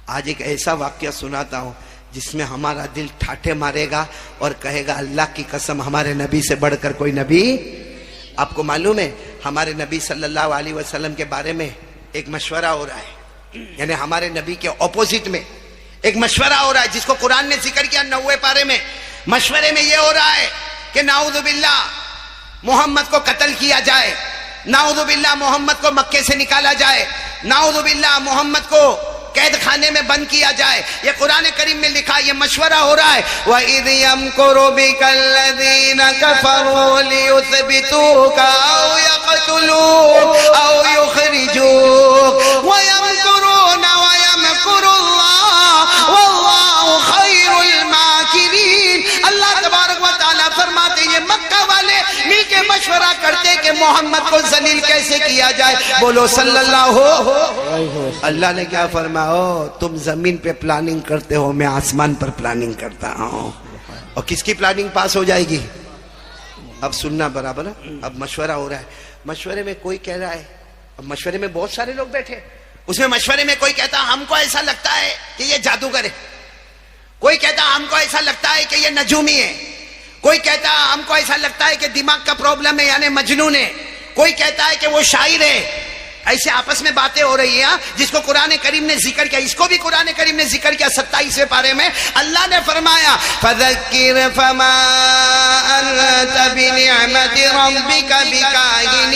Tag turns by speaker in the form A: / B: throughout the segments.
A: آج ایک ایسا واقعہ سناتا ہوں جس میں ہمارا دل ٹھاٹھے مارے گا اور کہے گا اللہ کی قسم ہمارے نبی سے بڑھ کر کوئی نبی. آپ کو معلوم ہے ہمارے نبی صلی اللہ علیہ وسلم کے بارے میں ایک مشورہ ہو رہا ہے، یعنی ہمارے نبی کے اپوزٹ میں ایک مشورہ ہو رہا ہے جس کو قرآن نے ذکر کیا 90 پارے میں. مشورے میں یہ ہو رہا ہے کہ نعوذ باللہ محمد کو قتل کیا جائے، نعوذ باللہ محمد کو مکے سے نکالا جائے، نعوذ باللہ محمد کو قید خانے میں بند کیا جائے. یہ قرآن کریم میں لکھا، یہ مشورہ ہو رہا ہے. وَإِذْ يَمْكُرُ بِكَ الَّذِينَ كَفَرُوا لِيُثْبِتُوكَ أَوْ يَقْتُلُوكَ أَوْ يُخْرِجُوكَ وَيَمْكُرُونَ وَيَمْكُرُ اللَّهُ وَاللَّهُ خَيْرُ الْمَاكِرِينَ. اللہ تبارک و تعالیٰ فرماتے ہیں یہ مکہ والے مل کے مشورہ کرتے کہ محمد کو ذلیل کیسے کیا جائے. بولو صلی اللہ ہو. اللہ نے کیا فرمایا؟ تم زمین پہ پلاننگ کرتے ہو، میں آسمان پر پلاننگ کرتا ہوں. اور کس کی پلاننگ پاس ہو جائے گی؟ اب سننا برابر ہے. اب مشورہ ہو رہا ہے. مشورے میں کوئی کہہ رہا ہے، اب مشورے میں بہت سارے لوگ بیٹھے، اس میں مشورے میں کوئی کہتا ہم کو ایسا لگتا ہے کہ یہ جادوگر ہے، کوئی کہتا ہم کو ایسا لگتا ہے کہ یہ نجومی ہے، کوئی کہتا ہم کو ایسا لگتا ہے کہ دماغ کا پرابلم ہے یعنی مجنون ہے، کوئی کہتا ہے کہ وہ شاعر ہے. ایسے آپس میں باتیں ہو رہی ہیں جس کو قرآن کریم نے ذکر کیا. اس کو بھی قرآن کریم نے ذکر کیا 27ویں پارے میں. اللہ نے فرمایا فَذَكِّرْ فَمَا أَنْتَ بِنِعْمَةِ رَبِّكَ بِكَاهِنٍ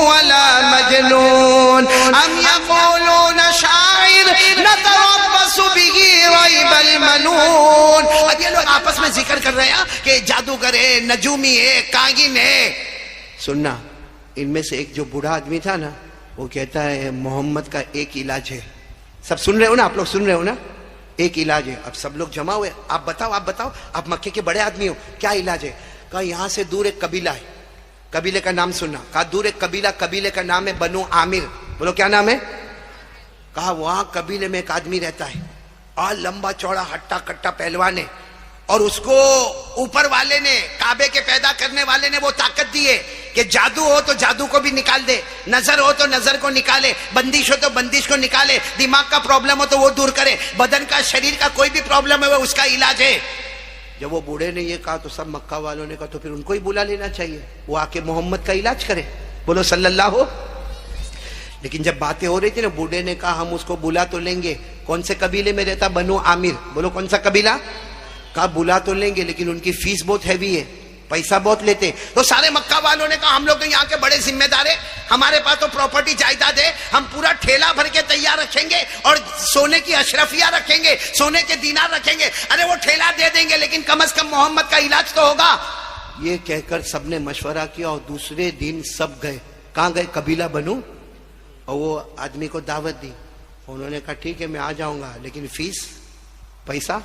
A: وَلَا مَجْنُونٍ أَمْ يَقُولُونَ شَاعِرٌ نَتَرَبَّصُ بِهِ رَيْبَ الْمَنُونِ. اب یہ لوگ آپس میں ذکر کر رہے ہیں کہ جادوگر ہے، نجومی ہے، کاہن ہے. سننا، ان میں سے ایک جو بوڑھا آدمی تھا نا، وہ کہتا ہے محمد کا ایک علاج ہے. سب سن رہے ہو نا؟ آپ لوگ سن رہے ہو نا؟ ایک علاج ہے. اب سب لوگ جمع ہوئے، آپ بتاؤ آپ مکے کے بڑے آدمی ہو، کیا علاج ہے؟ کہا یہاں سے دور ایک قبیلہ ہے، قبیلے کا نام سننا. کہا دور ایک قبیلے کا نام ہے بنو عامر. بولو کیا نام ہے؟ کہا وہاں قبیلے میں ایک آدمی رہتا ہے اور لمبا چوڑا ہٹا کٹا پہلوان ہے، اور اس کو اوپر والے نے، کعبے کے پیدا کرنے والے نے وہ طاقت دی ہے کہ جادو ہو تو جادو کو بھی نکال دے، نظر ہو تو نظر کو نکالے، بندش ہو تو بندش کو نکالے، دماغ کا پرابلم ہو تو وہ دور کرے، بدن کا شریر کا کوئی بھی پرابلم ہے وہ اس کا علاج ہے. جب وہ بوڑھے نے یہ کہا تو سب مکہ والوں نے کہا تو پھر ان کو ہی بلا لینا چاہیے، وہ آ کے محمد کا علاج کرے. بولو صلی اللہ ہو. لیکن جب باتیں ہو رہی تھی نا، بوڑھے نے کہا ہم اس کو بلا تو لیں گے. کون سے قبیلے میں رہتا؟ بنو عامر. بولو کون سا قبیلہ؟ کہا بلا تو لیں گے لیکن ان کی فیس بہت ہیوی ہے، پیسہ بہت لیتے. تو سارے مکہ والوں نے کہا ہم لوگ تو یہاں کے بڑے ذمہ دار ہیں، ہمارے پاس تو پراپرٹی جائیداد ہے، ہم پورا ٹھیلا بھر کے تیار رکھیں گے اور سونے کی اشرفیہ رکھیں گے، سونے کے دینار رکھیں گے. ارے وہ ٹھیلا دے دیں گے لیکن کم از کم محمد کا علاج تو ہوگا. یہ کہہ کر سب نے مشورہ کیا اور دوسرے دن سب گئے. کہاں گئے؟ قبیلہ بنو. اور وہ آدمی کو دعوت دی. انہوں نے کہا ٹھیک ہے میں آ جاؤں گا لیکن فیس، پیسہ.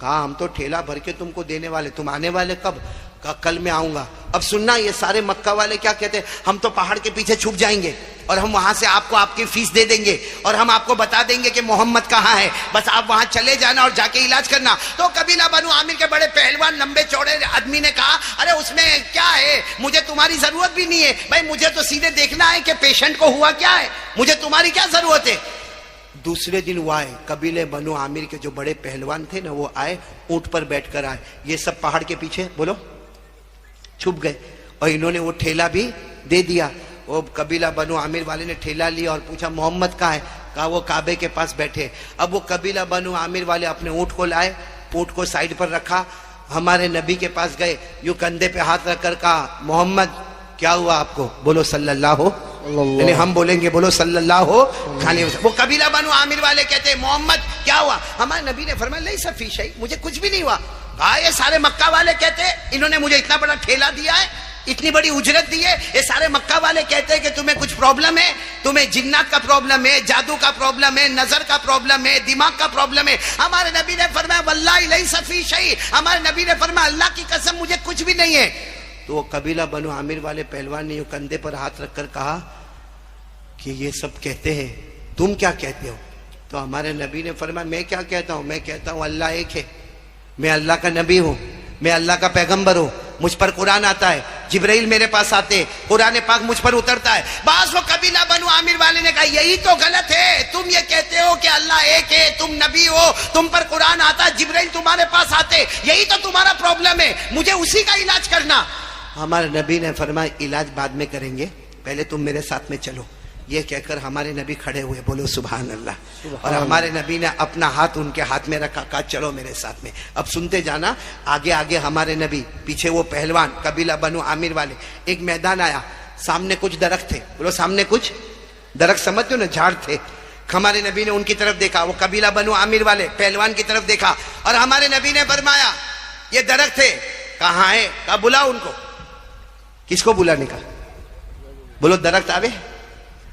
A: کہا ہم تو ٹھیلا بھر کے تم کو دینے والے، تم آنے والے کب؟ کہا کل میں آؤں گا. اب سننا، یہ سارے مکہ والے کیا کہتے ہیں؟ ہم تو پہاڑ کے پیچھے چھپ جائیں گے اور ہم وہاں سے آپ کو آپ کی فیس دے دیں گے اور ہم آپ کو بتا دیں گے کہ محمد کہاں ہے، بس آپ وہاں چلے جانا اور جا کے علاج کرنا. تو قبیلہ بنو عامر کے بڑے پہلوان لمبے چوڑے آدمی نے کہا ارے اس میں کیا ہے، مجھے تمہاری ضرورت بھی نہیں ہے بھائی، مجھے تو سیدھے دیکھنا ہے کہ پیشنٹ کو ہوا کیا ہے، مجھے تمہاری کیا ضرورت ہے. دوسرے دن وہ آئے، قبیلے بنو عامر کے جو بڑے پہلوان تھے نا وہ آئے، اونٹ پر بیٹھ کر آئے. یہ سب پہاڑ کے پیچھے بولو چھپ گئے اور انہوں نے وہ ٹھیلا بھی دے دیا. وہ قبیلہ بنو عامر والے نے ٹھیلا لیا اور پوچھا محمد کہاں ہے؟ کہا وہ کعبے کے پاس بیٹھے. اب وہ قبیلہ بنو عامر والے اپنے اونٹ کو لائے، اونٹ کو سائیڈ پر رکھا، ہمارے نبی کے پاس گئے، یوں کندھے پہ ہاتھ رکھ کر کہا محمد کیا ہوا آپ کو؟ بولو صلی اللہ ہو. یعنی ہم بولیں گے بولو صلی اللہ ہو. کھانے وہ قبیلہ بنو عامر والے کہتے ہیں محمد کیا ہوا؟ ہمارے نبی نے فرمایا لیسا فی شیء، مجھے کچھ بھی نہیں ہوا. کہا یہ سارے مکہ والے کہتے ہیں انہوں نے مجھے اتنا بڑا ٹھیلا دیا ہے، اتنی بڑی اجرت دی ہے، یہ سارے مکہ والے کہتے ہیں کہ تمہیں کچھ پرابلم ہے، تمہیں جنات کا پرابلم ہے، جادو کا پرابلم ہے، نظر کا پرابلم ہے، دماغ کا پرابلم ہے. ہمارے نبی نے فرمایا واللہ لیسا فی شیء، ہمارے نبی نے فرمایا اللہ کی قسم مجھے کچھ بھی نہیں ہے. تو وہ قبیلہ بنو عامر والے پہلوان نے یوں کندھے پر ہاتھ رکھ کر کہا کہ یہ سب کہتے ہیں، تم کیا کہتے ہو؟ تو ہمارے نبی نے فرمایا میں کیا کہتا ہوں، میں کہتا ہوں اللہ ایک ہے، میں اللہ کا نبی ہوں، میں اللہ کا پیغمبر ہوں، مجھ پر قرآن آتا ہے، جبرائیل میرے پاس آتے، قرآن پاک مجھ پر اترتا ہے. بعض وہ قبیلہ بنو عامر والے نے کہا یہی تو غلط ہے، تم یہ کہتے ہو کہ اللہ ایک ہے، تم نبی ہو، تم پر قرآن آتا، جبرائیل تمہارے پاس آتے، یہی تو تمہارا پرابلم ہے، مجھے اسی کا علاج کرنا. ہمارے نبی نے فرمایا علاج بعد میں کریں گے، پہلے تم میرے ساتھ میں چلو. یہ کہہ کر ہمارے نبی کھڑے ہوئے، بولو سبحان اللہ. اور ہمارے نبی نے اپنا ہاتھ ان کے ہاتھ میں رکھا، کہا چلو میرے ساتھ میں. اب سنتے جانا، آگے آگے ہمارے نبی، پیچھے وہ پہلوان قبیلہ بنو عامر والے. ایک میدان آیا، سامنے کچھ درخت تھے، بولو سامنے کچھ درخت، سمجھتے ہو نا، جھاڑ تھے. ہمارے نبی نے ان کی طرف دیکھا، وہ قبیلہ بنو عامر والے پہلوان کی طرف دیکھا، اور ہمارے نبی نے فرمایا یہ درخت ہے. کہاں ہے؟ کہا بلاؤ ان کو. کس کو بلانے کا؟ بولو درخت آوے.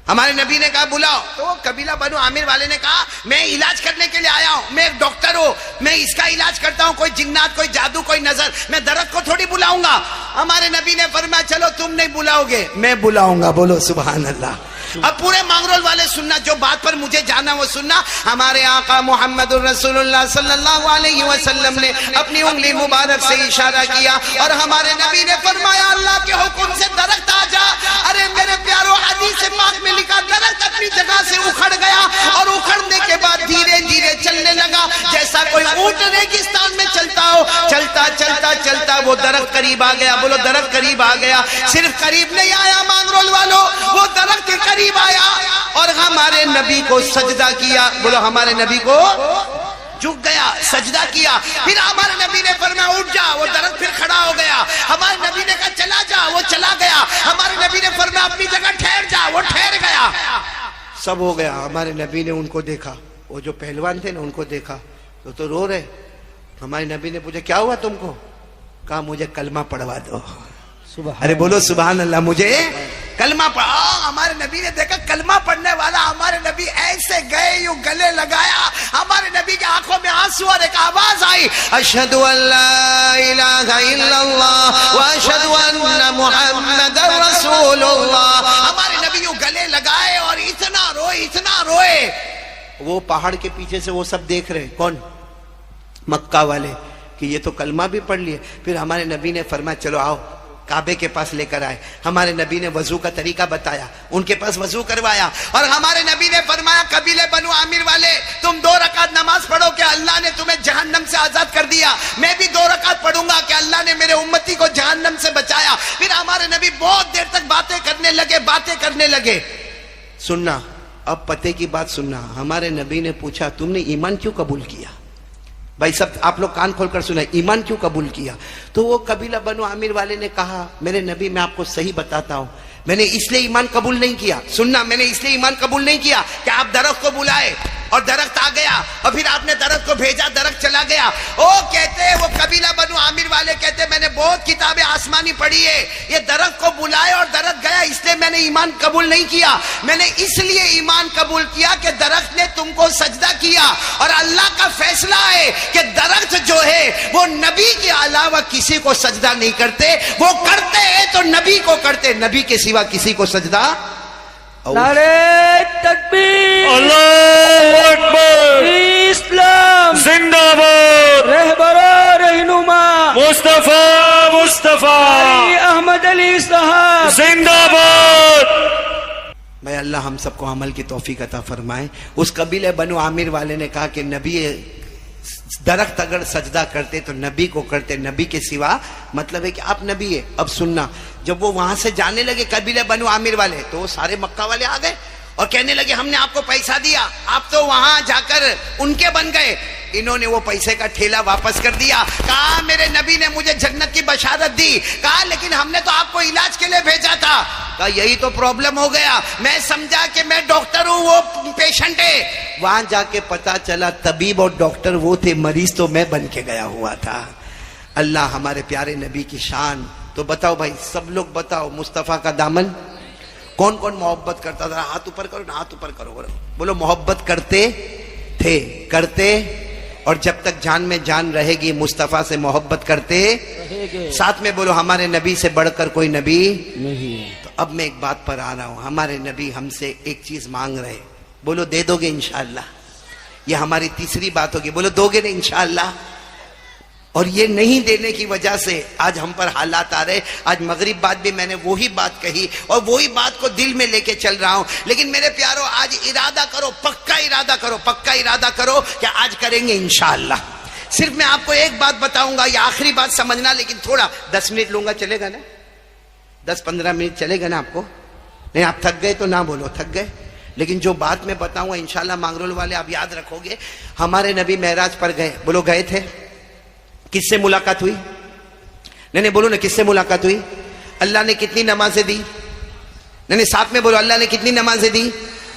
A: ہمارے نبی نے کہا بلاؤ. تو وہ قبیلہ بنو عامر والے نے کہا میں علاج کرنے کے لیے آیا ہوں، میں ایک ڈاکٹر ہوں، میں اس کا علاج کرتا ہوں، کوئی جنات، کوئی جادو، کوئی نظر، میں درخت کو تھوڑی بلاؤں گا. ہمارے نبی نے فرمایا چلو تم نہیں بلاؤ گے، میں بلاؤں گا. بولو سبحان اللہ. اب پورے مانگرول والے سننا، جو بات پر مجھے جانا وہ سننا. ہمارے آقا محمد الرسول اللہ صلی اللہ علیہ وسلم نے اپنی انگلی مبارک سے اشارہ کیا اور ہمارے نبی نے فرمایا اللہ کے حکم سے درخت آ جا. ارے میرے پیارو، حدیث پاک میں لکھا درخت اپنی جگہ سے اکھڑ گیا اور اکھڑنے کے بعد دھیرے دھیرے چلنے لگا جیسا کوئی اونٹ ریگستان میں چلتا ہو. چلتا چلتا چلتا وہ درخت قریب آ گیا. بولو درخت قریب آ گیا. صرف قریب نہیں آیا مانگرول والوں، وہ درخت کے قریب آیا اور ہمارے نبی کو سجدہ کیا. بولو ہمارے نبی کو جھک گیا، سجدہ کیا. پھر ہمارے نبی نے فرمایا اٹھ جا، وہ درخت پھر کھڑا ہو گیا. ہمارے نبی نے کہا چلا جا، وہ چلا گیا. ہمارے نبی نے فرمایا اپنی جگہ ٹھہر جا، وہ ٹھہر گیا. سب ہو گیا. ہمارے نبی نے ان کو دیکھا، وہ جو پہلوان تھے نا ان کو دیکھا تو رو رہے. ہمارے نبی نے پوچھا کیا ہوا تم کو؟ کہا مجھے کلمہ پڑھوا دو. ارے بولو سبحان اللہ. مجھے کلمہ پڑھا. ہمارے نبی نے دیکھا کلمہ پڑھنے والا، ہمارے نبی ایسے گئے، یوں گلے لگایا. ہمارے نبی کی آنکھوں میں آنسو اور ایک آواز آئی، اشہد ان لا الہ الا اللہ واشہد ان محمد رسول اللہ. ہمارے نبی یوں گلے لگائے اور اتنا روئے، اتنا روئے. وہ پہاڑ کے پیچھے سے وہ سب دیکھ رہے. کون؟ مکہ والے، کہ یہ تو کلمہ بھی پڑھ لیے. پھر ہمارے نبی نے فرمایا چلو آؤ، کعبے کے پاس لے کر آئے. ہمارے نبی نے وضو کا طریقہ بتایا، ان کے پاس وضو کروایا اور ہمارے نبی نے فرمایا قبیلے بنو عامر والے تم 2 رکعت نماز پڑھو کہ اللہ نے تمہیں جہنم سے آزاد کر دیا. میں بھی 2 رکعت پڑھوں گا کہ اللہ نے میرے امتی کو جہنم سے بچایا. پھر ہمارے نبی بہت دیر تک باتیں کرنے لگے. سننا، اب پتے کی بات سننا. ہمارے نبی نے پوچھا تم نے ایمان کیوں قبول کیا؟ بھائی سب آپ لوگ کان کھول کر سنا، ایمان کیوں قبول کیا؟ تو وہ قبیلہ بنو عامر والے نے کہا میرے نبی میں آپ کو صحیح بتاتا ہوں، میں نے اس لیے ایمان قبول نہیں کیا. سننا، میں نے اس لیے ایمان قبول نہیں کیا کہ آپ درخت کو بلائے اور درخت آ گیا اور پھر آپ نے درخت کو بھیجا، درخت چلا گیا. وہ قبیلہ بنو عامر والے کہتے میں نے بہت کتابیں آسمانی پڑھی ہے، یہ درخت کو بلائے اور درخت گیا، اس لیے میں نے ایمان قبول نہیں کیا. میں نے اس لیے ایمان قبول کیا کہ درخت نے تم کو سجدہ کیا اور اللہ کا فیصلہ ہے کہ درخت جو ہے وہ نبی کے علاوہ کسی کو سجدہ نہیں کرتے، وہ کرتے ہیں تو نبی کو کرتے، نبی کے سوا کسی کو سجدہ.
B: نعرہ تکبیر،
C: اللہ اکبر،
B: اسلام
C: زندہ باد،
B: رہبر رہنما
C: مصطفیٰ
B: علی احمد علی صاحب
C: زندہ باد.
A: میں اللہ ہم سب کو عمل کی توفیق عطا فرمائے. اس قبیلے بنو عامر والے نے کہا کہ نبی درخت اگر سجدہ کرتے تو نبی کو کرتے، نبی کے سوا، مطلب ہے کہ آپ نبی ہے. اب سننا، جب وہ وہاں سے جانے لگے قبیلے بنو عامر والے تو وہ سارے مکہ والے آ گئے اور کہنے لگے ہم نے آپ کو پیسہ دیا، آپ تو وہاں جا کر ان کے بن گئے. انہوں نے وہ پیسے کا ٹھیلا واپس کر دیا. کہا میرے نبی نے مجھے جنت کی بشارت دی. کہا لیکن ہم نے تو آپ کو علاج کے لیے بھیجا تھا. کہا یہی تو پرابلم ہو گیا، میں سمجھا کہ میں ڈاکٹر ہوں، وہ پیشنٹ ہے. وہاں جا کے پتا چلا طبیب اور ڈاکٹر وہ تھے، مریض تو میں بن کے گیا ہوا تھا. اللہ ہمارے پیارے نبی کی شان. تو بتاؤ بھائی، سب لوگ بتاؤ، مصطفیٰ کا دامن کون کون محبت کرتا تھا؟ ہاتھ اوپر کرو نا، ہاتھ اوپر کرو، بولو محبت کرتے تھے، کرتے، اور جب تک جان میں جان رہے گی مصطفیٰ سے محبت کرتے. ساتھ میں بولو ہمارے نبی سے بڑھ کر کوئی نبی نہیں. تو اب میں ایک بات پر آ رہا ہوں. ہمارے نبی ہم سے ایک چیز مانگ رہے، بولو دے دو گے انشاءاللہ؟ یہ ہماری تیسری بات ہوگی، بولو دو گے نا انشاءاللہ؟ اور یہ نہیں دینے کی وجہ سے آج ہم پر حالات آ رہے. آج مغرب بعد بھی میں نے وہی بات کہی اور وہی بات کو دل میں لے کے چل رہا ہوں. لیکن میرے پیارو آج ارادہ کرو, پکا ارادہ کرو, پکا ارادہ کرو کہ آج کریں گے انشاءاللہ. صرف میں آپ کو ایک بات بتاؤں گا, یہ آخری بات سمجھنا, لیکن تھوڑا 10 منٹ لوں گا, چلے گا نا؟ 10-15 منٹ چلے گا نا آپ کو؟ نہیں آپ تھک گئے تو نہ بولو تھک گئے. لیکن جو بات میں بتاؤں گا انشاءاللہ مانگرول والے آپ یاد رکھو گے. ہمارے نبی معراج پر گئے, بولو گئے تھے. کس سے ملاقات ہوئی؟ نہیں بولو نا, کس سے ملاقات ہوئی؟ اللہ نے کتنی نمازیں دی؟ نہیں ساتھ میں بولو, اللہ نے کتنی نمازیں دی؟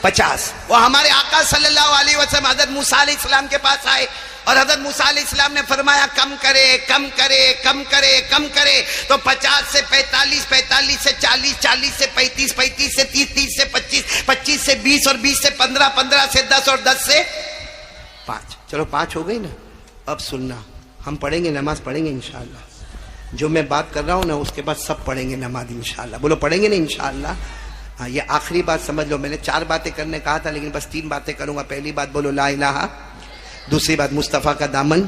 A: 50. وہ ہمارے آقا صلی اللہ علیہ وسلم حضرت موسیٰ علیہ السلام کے پاس آئے اور حضرت موسیٰ علیہ السلام نے فرمایا کم کرے کم کرے کم کرے کم کرے. تو 50 سے 45, 45 سے 40, 40 سے 35, 35 سے 30, 30 سے 25, 25 سے 20 اور 20 سے 15, 15 سے 10 اور 10 سے 5. چلو 5 ہو گئی نا. اب سننا, ہم پڑھیں گے, نماز پڑھیں گے انشاءاللہ. جو میں بات کر رہا ہوں نا اس کے بعد سب پڑھیں گے نماز انشاءاللہ. بولو پڑھیں گے نا انشاءاللہ. ہاں یہ آخری بات سمجھ لو. میں نے 4 باتیں کرنے کہا تھا لیکن بس 3 باتیں کروں گا. پہلی بات بولو لا الہ, دوسری بات مصطفیٰ کا دامن,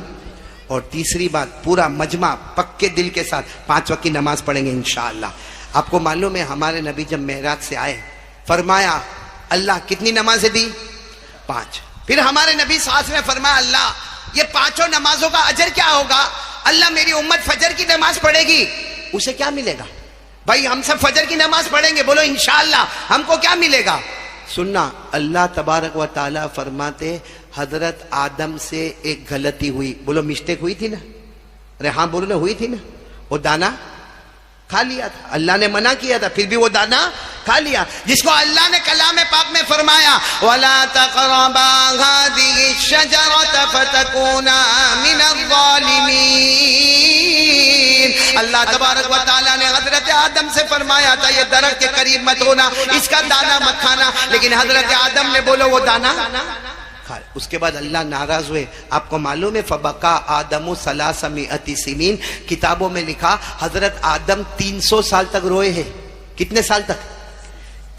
A: اور تیسری بات پورا مجمع پکے دل کے ساتھ 5 وقت کی نماز پڑھیں گے انشاءاللہ. آپ کو معلوم ہے ہمارے نبی جب معراج سے آئے فرمایا اللہ کتنی نمازیں دی؟ 5. پھر ہمارے نبی صلی اللہ علیہ وسلم نے فرمایا اللہ یہ 5 نمازوں کا اجر کیا ہوگا؟ اللہ میری امت فجر کی نماز پڑھے گی, اسے کیا ملے گا؟ بھائی ہم سب فجر کی نماز پڑھیں گے, بولو انشاءاللہ, ہم کو کیا ملے گا؟ سننا, اللہ تبارک و تعالی فرماتے حضرت آدم سے ایک غلطی ہوئی. بولو مسٹیک ہوئی تھی نا؟ ارے ہاں بولو نا, ہوئی تھی نا. وہ دانا کھا لیا تھا, اللہ نے منع کیا تھا پھر بھی وہ دانا کھا لیا, جس کو اللہ نے کلام پاک میں فرمایا وَلَا تَقْرَبَا هَذِهِ الشَّجَرَةَ فَتَكُونَا مِنَ الظَّالِمِينَ. اللہ تبارک و تعالیٰ نے حضرت آدم سے فرمایا تھا یہ درخت کے قریب مت ہونا, اس کا دانا مت کھانا, لیکن حضرت آدم نے بولو وہ دانا. اس کے بعد اللہ ناراض ہوئے. آپ کو معلوم ہے فبکا آدم 300 سنین, کتابوں میں لکھا حضرت آدم 300 سال تک روئے ہیں. کتنے سال تک؟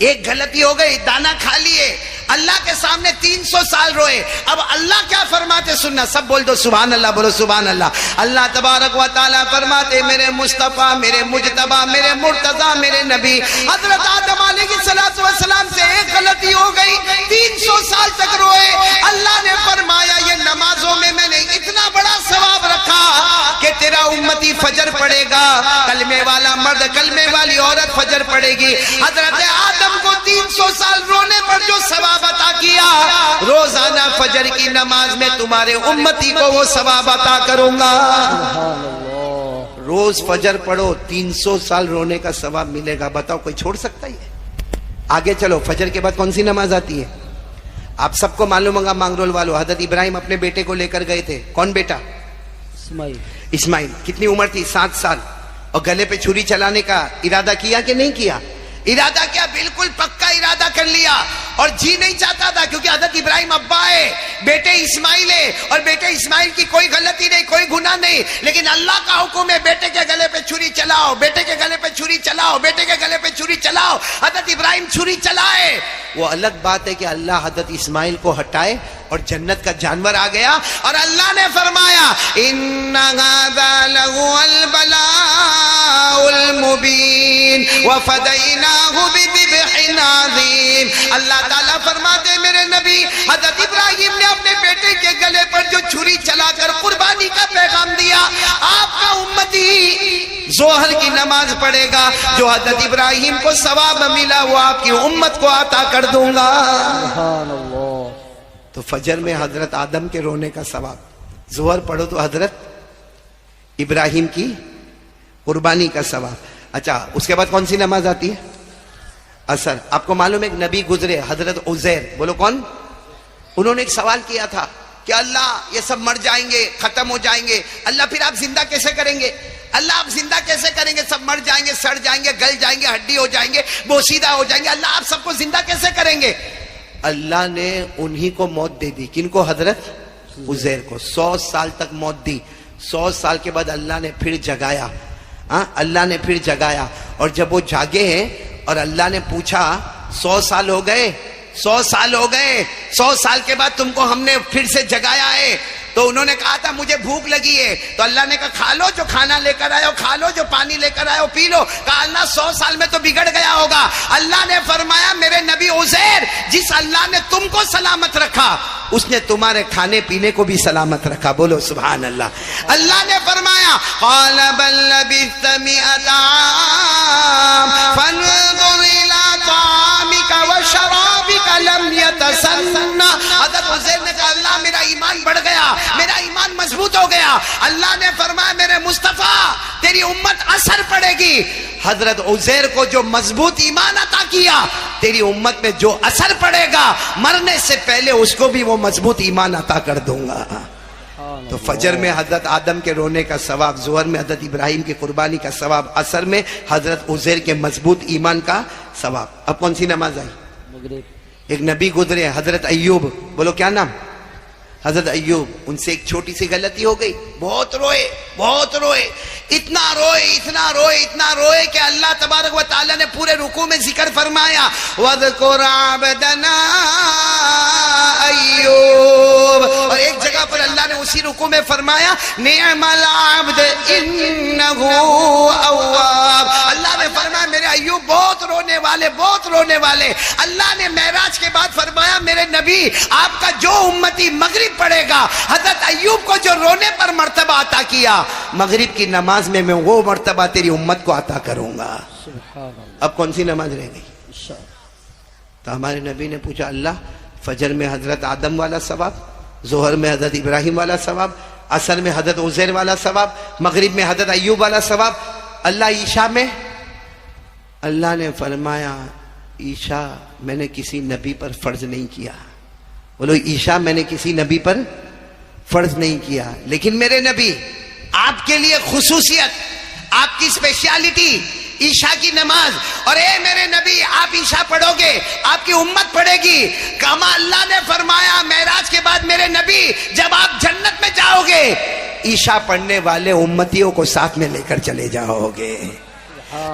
A: ایک غلطی ہو گئی, دانا کھا لیے, اللہ کے سامنے 300 سال روئے. اب اللہ کیا فرماتے سننا, سب بول دو سبحان اللہ, بولو سبحان اللہ. اللہ تبارک و تعالیٰ فرماتے میرے مصطفیٰ, میرے مجتبیٰ, میرے مرتضیٰ, میرے نبی حضرت آدم علیہ السلام سے ایک غلطی ہو گئی, 300 سال تک روئے. اللہ نے فرمایا یہ نمازوں میں میں نے اتنا بڑا ثواب رکھا کہ تیرا امتی فجر پڑھے گا, کلمے والا مرد کلمے والی عورت فجر پڑھے گی. حضرت آدم کو 300 سال رونے پر جو ثواب عطا کیا, روزانہ فجر کی نماز میں تمہارے امتی کو وہ ثواب عطا کروں گا. روز فجر پڑھو, 300 سال رونے کا ثواب ملے گا. بتاؤ کوئی چھوڑ سکتا ہے؟ آگے چلو, فجر کے بعد کون سی نماز آتی ہے؟ آپ سب کو معلوم ہوگا مانگرول والو, حضرت ابراہیم اپنے بیٹے کو لے کر گئے تھے. کون بیٹا؟ اسماعیل. کتنی عمر تھی؟ 7 سال. اور گلے پہ چھری چلانے کا ارادہ کیا کہ نہیں کیا؟ ارادہ کیا, بالکل پکا ارادہ کر لیا. اور جی نہیں چاہتا تھا کیونکہ حضرت ابراہیم ابا ہے, بیٹے اسماعیل ہے, اور بیٹے اسماعیل کی کوئی غلطی نہیں, کوئی گناہ نہیں, لیکن اللہ کا حکم ہے بیٹے کے گلے پہ چھری چلاؤ, بیٹے کے گلے پہ چھری چلاؤ, بیٹے کے گلے پہ چھری چلاؤ. حضرت ابراہیم چھری چلائے. وہ الگ بات ہے کہ اللہ حضرت اسماعیل کو ہٹائے اور جنت کا جانور آ گیا, اور اللہ نے فرمایا ان ھذا لہو البلاء المبین وفدیناہ بذبح عظیم. اللہ تعالیٰ فرماتے میرے نبی حضرت ابراہیم نے اپنے بیٹے کے گلے پر جو چھری چلا کر قربانی کا پیغام دیا, آپ کا امتی ظہر کی نماز پڑھے گا, جو حضرت ابراہیم کو ثواب ملا وہ آپ کی امت کو عطا کر دوں گا. سبحان اللہ. تو فجر میں حضرت آدم کے رونے کا ثواب, ظہر پڑھو تو حضرت ابراہیم کی قربانی کا ثواب. اچھا اس کے بعد کون سی نماز آتی ہے؟ اثر. آپ کو معلوم ہے ایک نبی گزرے حضرت عزیر, بولو کون؟ انہوں نے ایک سوال کیا تھا کہ اللہ یہ سب مر جائیں گے, ختم ہو جائیں گے, اللہ پھر آپ زندہ کیسے کریں گے؟ اللہ آپ زندہ کیسے کریں گے؟ سب مر جائیں گے, سڑ جائیں گے, گل جائیں گے, ہڈی ہو جائیں گے, بوسیدہ ہو جائیں گے, اللہ آپ سب کو زندہ کیسے کریں گے؟ اللہ نے انہی کو موت دے دی. کن کو؟ حضرت عزیر کو. 100 سال تک موت دی. 100 سال کے بعد اللہ نے پھر جگایا. اللہ نے پھر جگایا, اور جب وہ جاگے ہیں اور اللہ نے پوچھا 100 سال ہو گئے, 100 سال ہو گئے, 100 سال کے بعد تم کو ہم نے پھر سے جگایا ہے, تو انہوں نے کہا تھا مجھے بھوک لگی ہے، تو اللہ نے کہا کھا لو جو کھانا لے کر آئے ہو، کھا لو جو پانی لے کر آئے ہو، پی لو۔ کہا اللہ 100 سال میں تو بگڑ گیا ہوگا۔ اللہ نے فرمایا میرے نبی عزیر، جس اللہ نے تم کو سلامت رکھا اس نے تمہارے کھانے پینے کو بھی سلامت رکھا۔ بولو سبحان اللہ۔ اللہ نے فرمایا قال بل لبثت 100 عام فانظر الى طعامك وشرابك لم يتسنى۔ حضرت عزیر نے کہا اللہ میرا ایمان بڑھ گیا، میرا ایمان مضبوط ہو گیا۔ اللہ نے فرمایا میرے مصطفیٰ تیری امت اثر پڑے گی۔ حضرت عزیر کو جو مضبوط ایمان عطا کیا، تیری امت میں جو اثر پڑے گا مرنے سے پہلے اس کو بھی وہ مضبوط ایمان عطا کر دوں گا۔ تو فجر میں حضرت آدم کے رونے کا ثواب، ظہر میں حضرت ابراہیم کی قربانی کا ثواب، عصر میں حضرت عزیر کے مضبوط ایمان کا ثواب۔ اب کون سی نماز آئی؟
B: مغرب۔
A: ایک نبی گزرے حضرت ایوب، بولو کیا نام؟ حضرت ایوب، ان سے ایک چھوٹی سی غلطی ہو گئی، بہت روئے، بہت روئے، اتنا روئے اتنا روئے اتنا روئے کہ اللہ تبارک و تعالیٰ نے پورے رکوع میں ذکر فرمایا وَاذْكُرْ عَبْدَنَا ایوب، اور ایک جگہ پر اللہ نے اسی رکوع میں فرمایا نعم العبد انہو اواب۔ اللہ نے فرمایا میرے ایوب بہت رونے والے، بہت رونے والے۔ اللہ نے معراج کے بعد فرمایا میرے نبی آپ کا جو امتی مغرب پڑھے گا، حضرت ایوب کو جو رونے پر مرتبہ عطا کیا، مغرب کی نماز میں وہ مرتبہ تیری امت کو عطا کروں گا۔ اب کون سی نماز رہ گئی؟ تو ہمارے نبی نے پوچھا اللہ فجر میں حضرت آدم والا ثواب، ظہر میں حضرت ابراہیم والا ثواب، عصر میں حضرت عزیر والا ثواب، مغرب میں حضرت ایوب والا ثواب، اللہ عشاء میں؟ اللہ نے فرمایا عشاء میں نے کسی نبی پر فرض نہیں کیا۔ بولو عشاء میں نے کسی نبی پر فرض نہیں کیا، لیکن میرے نبی آپ کے لیے خصوصیت، آپ کی اسپیشلٹی عشاء کی نماز، اور اے میرے نبی آپ عشاء پڑھو گے آپ کی امت پڑھے گی۔ کما اللہ نے فرمایا معراج کے بعد میرے نبی جب آپ جنت میں جاؤ گے عشاء پڑھنے والے امتیوں کو ساتھ میں لے کر چلے جاؤ گے۔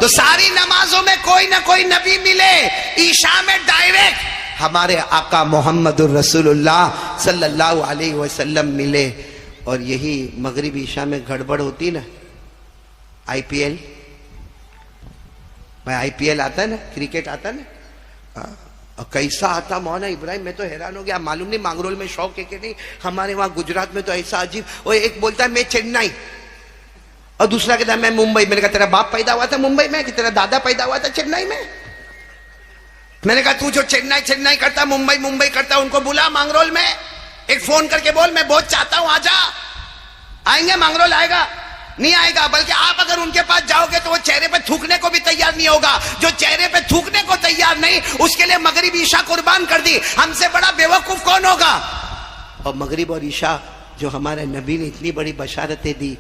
A: تو ساری نمازوں میں کوئی نہ کوئی نبی ملے، عشاء میں ڈائریکٹ ہمارے آقا محمد الرسول اللہ صلی اللہ علیہ وسلم ملے۔ اور یہی مغرب عشاء میں گڑبڑ ہوتی نا، آئی پی ایل، آئی پی ایل آتا ہے نا، کرکٹ آتا ہے نا، کیسا آتا مولانا ابراہیم، میں تو حیران ہو گیا، معلوم نہیں مانگرول میں شوق ہے کہ نہیں، ہمارے وہاں گجرات میں تو ایسا عجیب، وہ ایک بولتا ہے میں چنئی اور دوسرا کہتا ہے میں ممبئی۔ میں نے کہا تیرا باپ پیدا ہوا تھا ممبئی میں کہ تیرا دادا پیدا ہوا تھا چنئی میں؟ میں نے کہا تو جو چنئی کرتا، ممبئی کرتا، ان کو بلا مانگرول میں، ایک فون کر کے بول میں بہت چاہتا ہوں آجا۔ آئیں گے مانگرول؟ آئے گا؟ نہیں آئے گا، بلکہ آپ اگر ان کے پاس جاؤ گے تو وہ چہرے پہ تھوکنے کو بھی تیار نہیں ہوگا۔ جو چہرے پہ تھوکنے کو تیار نہیں، اس کے لیے مغرب عشاء قربان کر دی۔ ہم سے بڑا بیوقوف کون ہوگا؟ اور مغرب اور عشاء جو ہمارے نبی نے اتنی بڑی بشارتیں دی،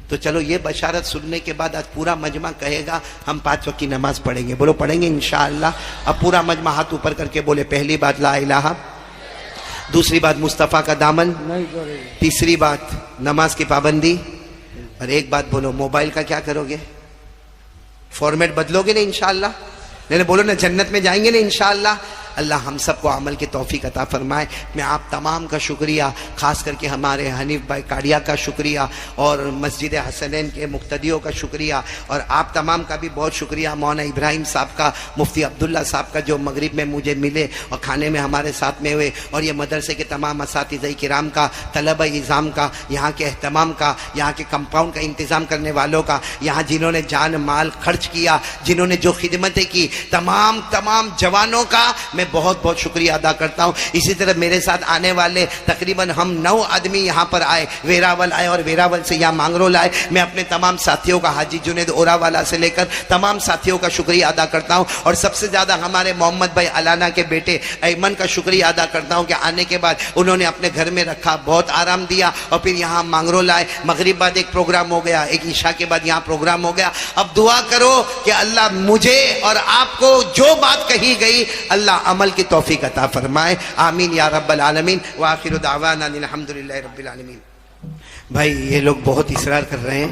A: تو چلو یہ بشارت سننے کے بعد آج پورا مجمع کہے گا ہم 5 وقت کی نماز پڑھیں گے۔ بولو پڑھیں گے انشاءاللہ۔ اب پورا مجمع ہاتھ اوپر کر کے بولے پہلی بات لا الہ، دوسری بات مصطفیٰ کا دامن، تیسری بات نماز کی پابندی، اور ایک بات بولو موبائل کا کیا کرو گے؟ فارمیٹ بدلو گے نا انشاءاللہ؟ نہیں بولو نا جنت میں جائیں گے نا انشاءاللہ۔ اللہ ہم سب کو عمل کی توفیق عطا فرمائے۔ میں آپ تمام کا شکریہ، خاص کر کے ہمارے حنیف بھائی کاڑیا کا شکریہ، اور مسجد حسنین کے مقتدیوں کا شکریہ، اور آپ تمام کا بھی بہت شکریہ، مولانا ابراہیم صاحب کا، مفتی عبداللہ صاحب کا جو مغرب میں مجھے ملے اور کھانے میں ہمارے ساتھ میں ہوئے، اور یہ مدرسے کے تمام اساتذہ کرام کا، طلبہ نظام کا، یہاں کے اہتمام کا، یہاں کے کمپاؤنڈ کا انتظام کرنے والوں کا، یہاں جنہوں نے جان مال خرچ کیا، جنہوں نے جو خدمتیں کی، تمام جوانوں کا میں بہت بہت شکریہ ادا کرتا ہوں۔ اسی طرح میرے ساتھ آنے والے تقریباً ہم 9 آدمی یہاں پر آئے، ویراول آئے اور ویراول سے یہاں مانگرول آئے۔ میں اپنے تمام ساتھیوں کا، حاجی جنید اورا والا سے لے کر تمام ساتھیوں کا شکریہ ادا کرتا ہوں، اور سب سے زیادہ ہمارے محمد بھائی علانہ کے بیٹے ایمن کا شکریہ ادا کرتا ہوں کہ آنے کے بعد انہوں نے اپنے گھر میں رکھا، بہت آرام دیا، اور پھر یہاں مانگرول آئے۔ مغرب بعد ایک پروگرام ہو گیا، ایک عشاء کے بعد یہاں پروگرام ہو گیا۔ اب دعا کرو کہ اللہ مجھے اور آپ کو جو بات کہی گئی اللہ عمل کی توفیق عطا فرمائے، آمین یا رب العالمین، وآخر دعوانا الحمدللہ رب العالمین۔ بھائی یہ لوگ بہت اصرار کر رہے ہیں،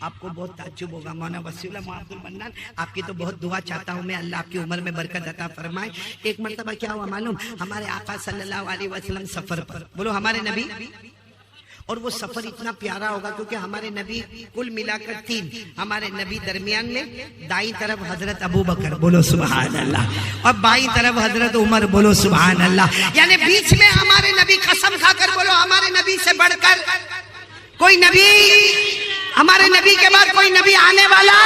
D: آپ کو بہت تعجب ہوگا مولانا وسیع اللہ عبد المنان، آپ کی تو بہت دعا چاہتا ہوں میں، اللہ آپ کی عمر میں برکت عطا فرمائے۔ ایک مرتبہ کیا ہوا معلوم، ہمارے آقا صلی اللہ علیہ وسلم سفر پر، بولو ہمارے نبی، اور وہ سفر اتنا پیارا ہوگا کیونکہ ہمارے نبی کل ملا کر 3، ہمارے نبی درمیان میں دائیں طرف حضرت ابو بکر، بولو سبحان اللہ، اور بائیں طرف حضرت عمر، بولو سبحان اللہ، یعنی بیچ میں ہمارے نبی، قسم کھا کر بولو ہمارے نبی سے بڑھ کر کوئی نبی، ہمارے نبی کے بعد کوئی نبی آنے والا،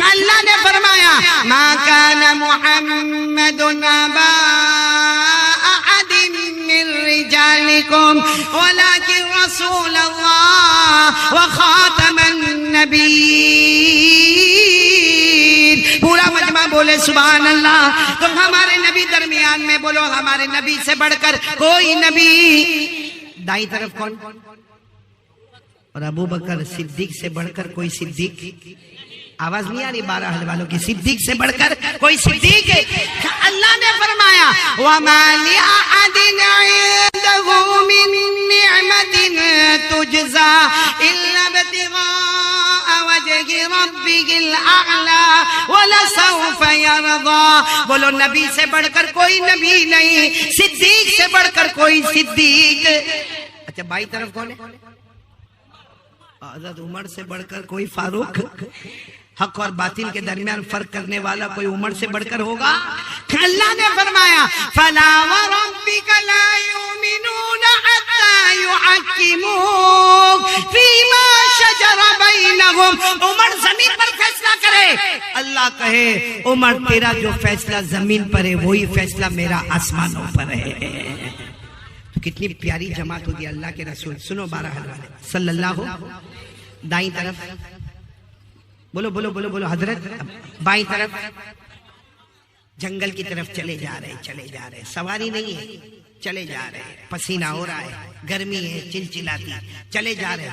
D: اللہ نے فرمایا ما کان محمد ابا احد من رجالکم ولکن رسول اللہ وخاتم النبیین، پورا مجمع بولے سبحان اللہ۔ تو ہمارے نبی درمیان میں، بولو ہمارے نبی سے بڑھ کر کوئی نبی، دائیں طرف کون، اور ابو بکر صدیق سے بڑھ کر کوئی صدیق، آواز نہیں آ رہی 12 اہل والوں کی، صدیق سے بڑھ کر کوئی صدیق ہے۔ اللہ نے فرمایا وَمَا لِأَحَدٍ عِندَهُ مِن نِعْمَةٍ تُجْزَى إِلَّا ابْتِغَاءَ وَجْهِ رَبِّهِ الْأَعْلَى وَلَسَوْفَ يَرْضَى، بولو نبی سے بڑھ کر کوئی نبی نہیں، صدیق سے بڑھ کر کوئی صدیق۔ اچھا بائیں طرف کون ہے، حضرت عمر سے بڑھ کر کوئی فاروق، حق اور باطل کے درمیان فرق کرنے والا کوئی عمر سے بڑھ کر ہوگا؟ اللہ نے فرمایا فَلَا وَرَبِّكَ لَا يُؤْمِنُونَ حَتَّى يُحَكِّمُوكَ فِي مَا شَجَرَ بَيْنَهُمْ، عمر زمین پر فیصلہ کرے، اللہ کہے عمر تیرا جو فیصلہ زمین پر ہے وہی فیصلہ میرا آسمانوں پر ہے۔ تو کتنی پیاری جماعت ہوگی اللہ کے رسول، سنو 12 حضرات صلی اللہ، دائیں طرف بولو بولو بولو بولو حضرت، بائیں طرف جنگل کی طرف چلے جا رہے، سواری نہیں ہے، چلے جا رہے، پسینہ ہو رہا ہے، گرمی ہے چلچلاتی، چلے جا رہے،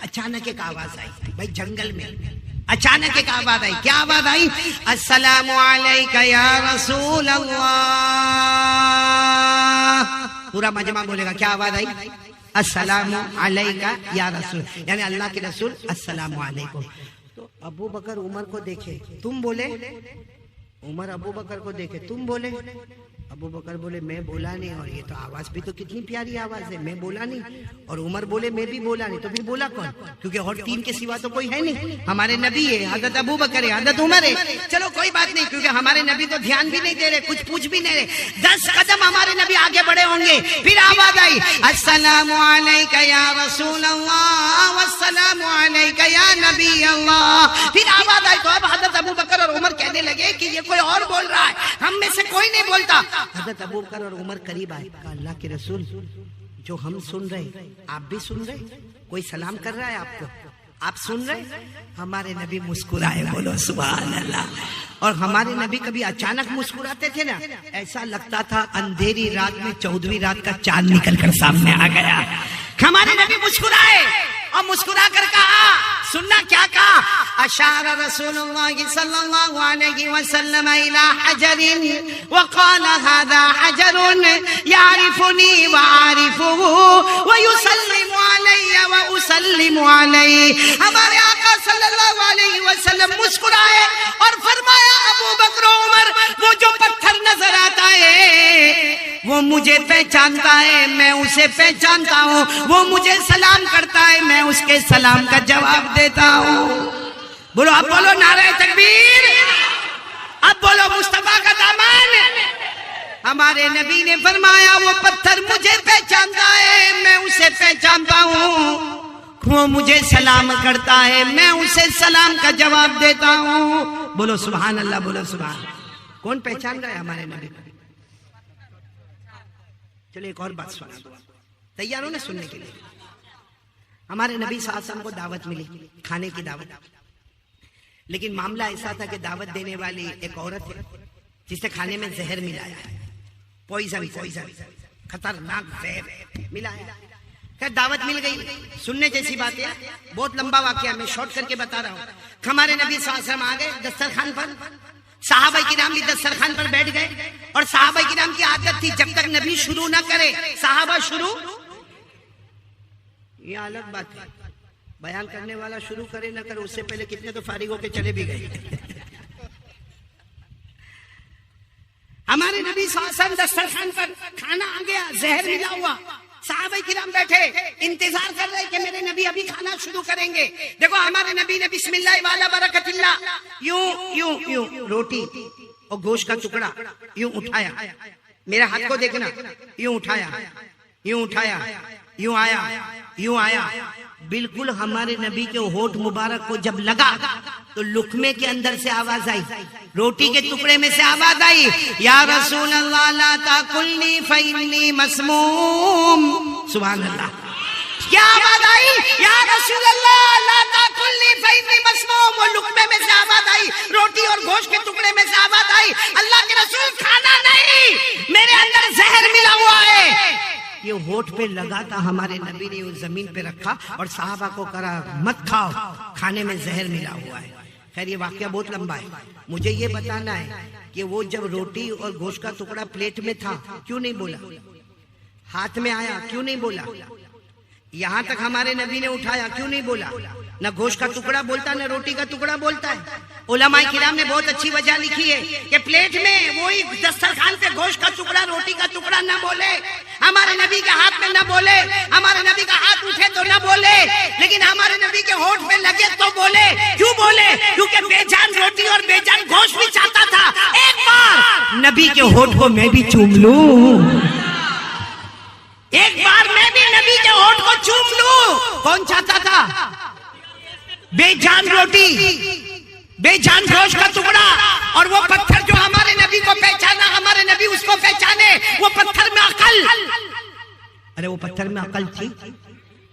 D: اچانک ایک آواز آئی، بھائی جنگل میں اچانک ایک آواز آئی، کیا آواز آئی؟ السلام علیکہ یا رسول اللہ، پورا مجمع بولے گا، کیا آواز آئی؟ السلام علیکہ یا رسول، یعنی اللہ کے رسول السلام علیکم۔ تو ابو بکر عمر کو دیکھے، تم بولے، عمر ابو بکر کو دیکھے، تم بولے، ابو بکر بولے میں بولا نہیں، اور یہ تو آواز بھی تو کتنی پیاری آواز ہے، میں بولا نہیں، اور عمر بولے میں بھی بولا نہیں، تو پھر بولا کون؟ کیونکہ اور 3 کے سوا تو کوئی ہے نہیں، ہمارے نبی ہے، حضرت ابو بکر ہے، حضرت عمر ہے، چلو کوئی بات نہیں، کیونکہ ہمارے نبی تو دھیان بھی نہیں دے رہے، کچھ پوچھ بھی نہیں رہے، 10 قدم ہمارے نبی آگے بڑھے ہوں گے، پھر آواز آئی السلام علیکہ یا رسول اللہ والسلام علیکہ یا نبی اللہ، پھر آواز آئی، تو اب حضرت ابو بکر اور عمر کہنے لگے کہ یہ کوئی اور بول رہا ہے، ہم میں سے کوئی نہیں بولتا۔ حضرت ابو بکر اور عمر قریب آئے، کہا اللہ کے رسول جو ہم سن رہے آپ بھی سن رہے، کوئی سلام کر رہا ہے آپ کو، آپ سن رہے؟ ہمارے نبی مسکرائے، بولو سبحان اللہ، اور ہمارے نبی کبھی اچانک مسکراتے تھے نا، ایسا لگتا تھا اندھیری رات میں 14ویں رات کا چاند نکل کر سامنے آ گیا۔ ہمارے نبی مسکرائے اور مسکرا کر کہا، سننا کیا کہا؟ اشار رسول اللہ صلی اللہ علیہ وسلم الى حجر وقال هذا حجر يعرفني واعرفه ويسلم علي واسلم عليه، ہمارے آقا صلی اللہ علیہ وسلم مسکرائے اور فرمایا ابو بکر و عمر، وہ جو پتھر نظر آتا ہے وہ مجھے پہچانتا ہے، میں اسے پہچانتا ہوں، وہ مجھے سلام کرتا ہے، میں اس کے سلام کا جواب دیتا ہوں۔ بولو اب بولو نعرہ تکبیر، اب بولو مصطفیٰ کا دامن۔ ہمارے نبی نے فرمایا وہ پتھر مجھے پہچانتا ہے، میں اسے پہچانتا ہوں، وہ مجھے سلام کرتا ہے، میں اسے سلام کا جواب دیتا ہوں۔ بولو سبحان اللہ، بولو سبحان۔ کون پہچان رہا ہے ہمارے نبی کو؟ چلو ایک اور بات سنا، تیار ہو نا سننے کے لیے؟ ہمارے نبی صلی اللہ علیہ وسلم کو دعوت ملی، کھانے کی دعوت، لیکن معاملہ ایسا تھا کہ دعوت دینے والی ایک عورت ہے جس نے کھانے میں زہر ملایا ہے، پوائزن، خطرناک زہر ملایا۔ کہ دعوت مل گئی، سننے جیسی بات ہے، بہت لمبا واقعہ، میں شارٹ کر کے بتا رہا ہوں۔ ہمارے نبی صلی اللہ علیہ وسلم آ گئے دسترخوان پر، صحابہ کرام بھی دسترخوان پر بیٹھ گئے، اور صحابہ کرام کی عادت تھی جب تک نبی شروع نہ کرے صحابہ شروع، یہ الگ بات ہے، بیان کرنے والا شروع کرے نہ کرے اس سے پہلے کتنے تو فارغ ہو کے چلے بھی گئے. ہمارے نبی صلی اللہ علیہ وسلم دسترخوان پر کھانا آ گیا, زہر ملا ہوا, صحابہ کرام بیٹھے انتظار کر رہے کہ میرے نبی ابھی کھانا شروع کریں گے. دیکھو ہمارے نبی نے بسم اللہ والا برکت اللہ یوں یوں یوں روٹی اور گوشت کا ٹکڑا یوں اٹھایا, میرے ہاتھ کو دیکھنا, یوں اٹھایا, یوں اٹھایا, یوں آیا, یوں آیا, بالکل ہمارے نبی کے ہونٹ مبارک کو جب لگا تو لقمے کے اندر سے آواز آئی, روٹی کے ٹکڑے میں سے آواز آئی, یا رسول اللہ لا تاکلنی فإنی مسموم. سبحان اللہ. کیا آواز آئی؟ یا رسول اللہ لا تاکلنی فإنی مسموم. وہ لقمے میں سے آواز آئی, روٹی اور گوشت کے ٹکڑے میں سے آواز آئی, اللہ کے رسول کھانا نہیں, میرے اندر زہر ملا ہوا ہے. یہ ہونٹ پہ لگا تھا, ہمارے نبی نے وہ زمین پہ رکھا اور صحابہ کو کرا مت کھاؤ, کھانے میں زہر ملا ہوا ہے. خیر یہ واقعہ بہت لمبا ہے, مجھے یہ بتانا ہے کہ وہ جب روٹی اور گوشت کا ٹکڑا پلیٹ میں تھا کیوں نہیں بولا, ہاتھ میں آیا کیوں نہیں بولا, یہاں تک ہمارے نبی نے اٹھایا کیوں نہیں بولا, نہ گوشت کا ٹکڑا بولتا نہ روٹی کا ٹکڑا بولتا ہے. علماء کرام نے بہت اچھی وجہ لکھی ہے کہ پلیٹ میں وہی دسترخوان پہ گوشت کا ٹکڑا روٹی کا ٹکڑا نہ بولے, ہمارے نبی کے ہاتھ میں نہ بولے, ہمارے نبی کا ہاتھ اٹھے تو نہ بولے, لیکن ہمارے نبی کے ہونٹ میں لگے تو بولے. کیوں بولے؟ کیونکہ بے جان روٹی اور بے جان گوشت بھی چاہتا تھا ایک بار نبی کے ہونٹ کو میں بھی چوم لوں, ایک بار میں بھی نبی کے ہونٹ کو چوم لوں. کون چاہتا تھا؟ بے جان روٹی, بے جان گوشت کا ٹکڑا, اور وہ پتھر جو ہمارے نبی کو پہچانا, ہمارے نبی اس کو پہچانے, وہ پتھر میں عقل. ارے وہ پتھر میں عقل تھی,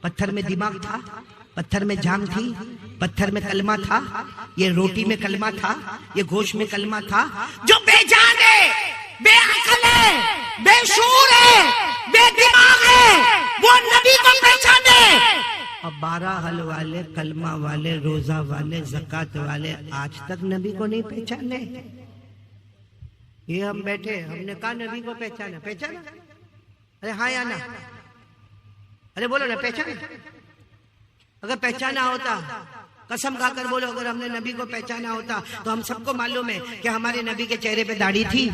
D: پتھر میں دماغ تھا, پتھر میں جان تھی, پتھر میں کلمہ تھا, یہ روٹی میں کلمہ تھا, یہ گوشت میں کلمہ تھا. جو بے جان ہے, بے عقل ہے, بے شعور ہے, بے دماغ ہے, وہ نبی کو پہچانے. اب 12 حل والے, کلمہ والے, روزہ والے, زکات والے آج تک نبی کو نہیں پہچانے. یہ ہم بیٹھے, ہم نے کہا نبی کو پہچانا, پہچانا, ارے ہاں یا نا, ارے بولو نا پہچانا. اگر پہچانا ہوتا قسم کھا کر بولو, اگر ہم نے نبی کو پہچانا ہوتا تو ہم سب کو معلوم ہے کہ ہمارے نبی کے چہرے پہ داڑھی تھی.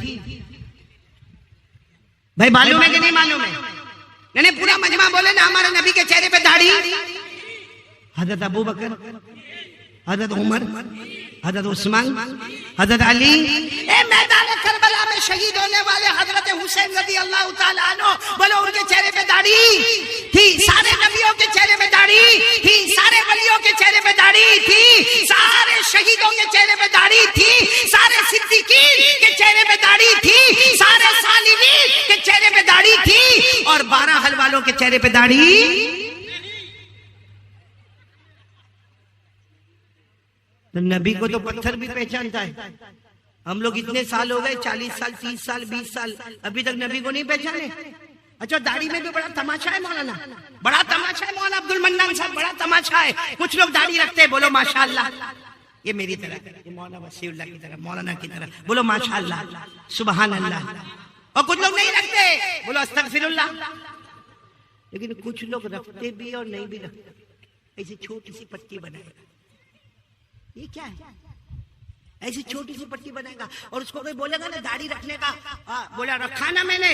D: بھائی معلوم ہے کہ نہیں معلوم ہے؟ نہیں پورا مجمع بولے نا ہمارے نبی کے چہرے پہ داڑھی. حضرت ابو بکر, حضرت عمر, حضرت عثمان, حضرت علی, اے میدان کربلا میں شہید ہونے والے حضرت حسین رضی اللہ تعالیٰ عنہ, بولو ان کے چہرے پہ داڑھی تھی. سارے نبیوں کے چہرے پہ داڑھی تھی, سارے ولیوں کے چہرے پہ داڑھی تھی, سارے شہیدوں کے چہرے پہ داڑھی تھی, سارے صدیقین کے چہرے پہ داڑھی تھی, سارے صالحین کے چہرے پہ داڑھی تھی, اور 12 حل والوں کے چہرے پہ داڑھی. نبی کو تو پتھر بھی پہچانتا ہے. ہم لوگ اتنے سال ہو گئے, 40 سال, 30 سال, 20 سال, ابھی تک نبی کو نہیں پہچانے. اچھا داڑھی میں بھی بڑا تماشا ہے مولانا, بڑا تماشا ہے مولانا عبد المنان صاحب, بڑا تماشا ہے. کچھ لوگ داڑھی رکھتے ہیں, بولو ماشاءاللہ, یہ میری طرح, یہ مولانا وسیع اللہ کی طرح, مولانا کی طرح, بولو ماشاءاللہ, سبحان اللہ. اور کچھ لوگ نہیں رکھتے, بولو استغفر اللہ. لیکن کچھ لوگ رکھتے بھی اور نہیں بھی رکھتے, ایسی چھوٹی سی پٹی بنائے. یہ کیا ہے؟ ایسی چھوٹی سی پٹی بنائے گا, اور اس کو کوئی بولے گا نا داڑھی رکھنے کا, بولا رکھا نا میں نے,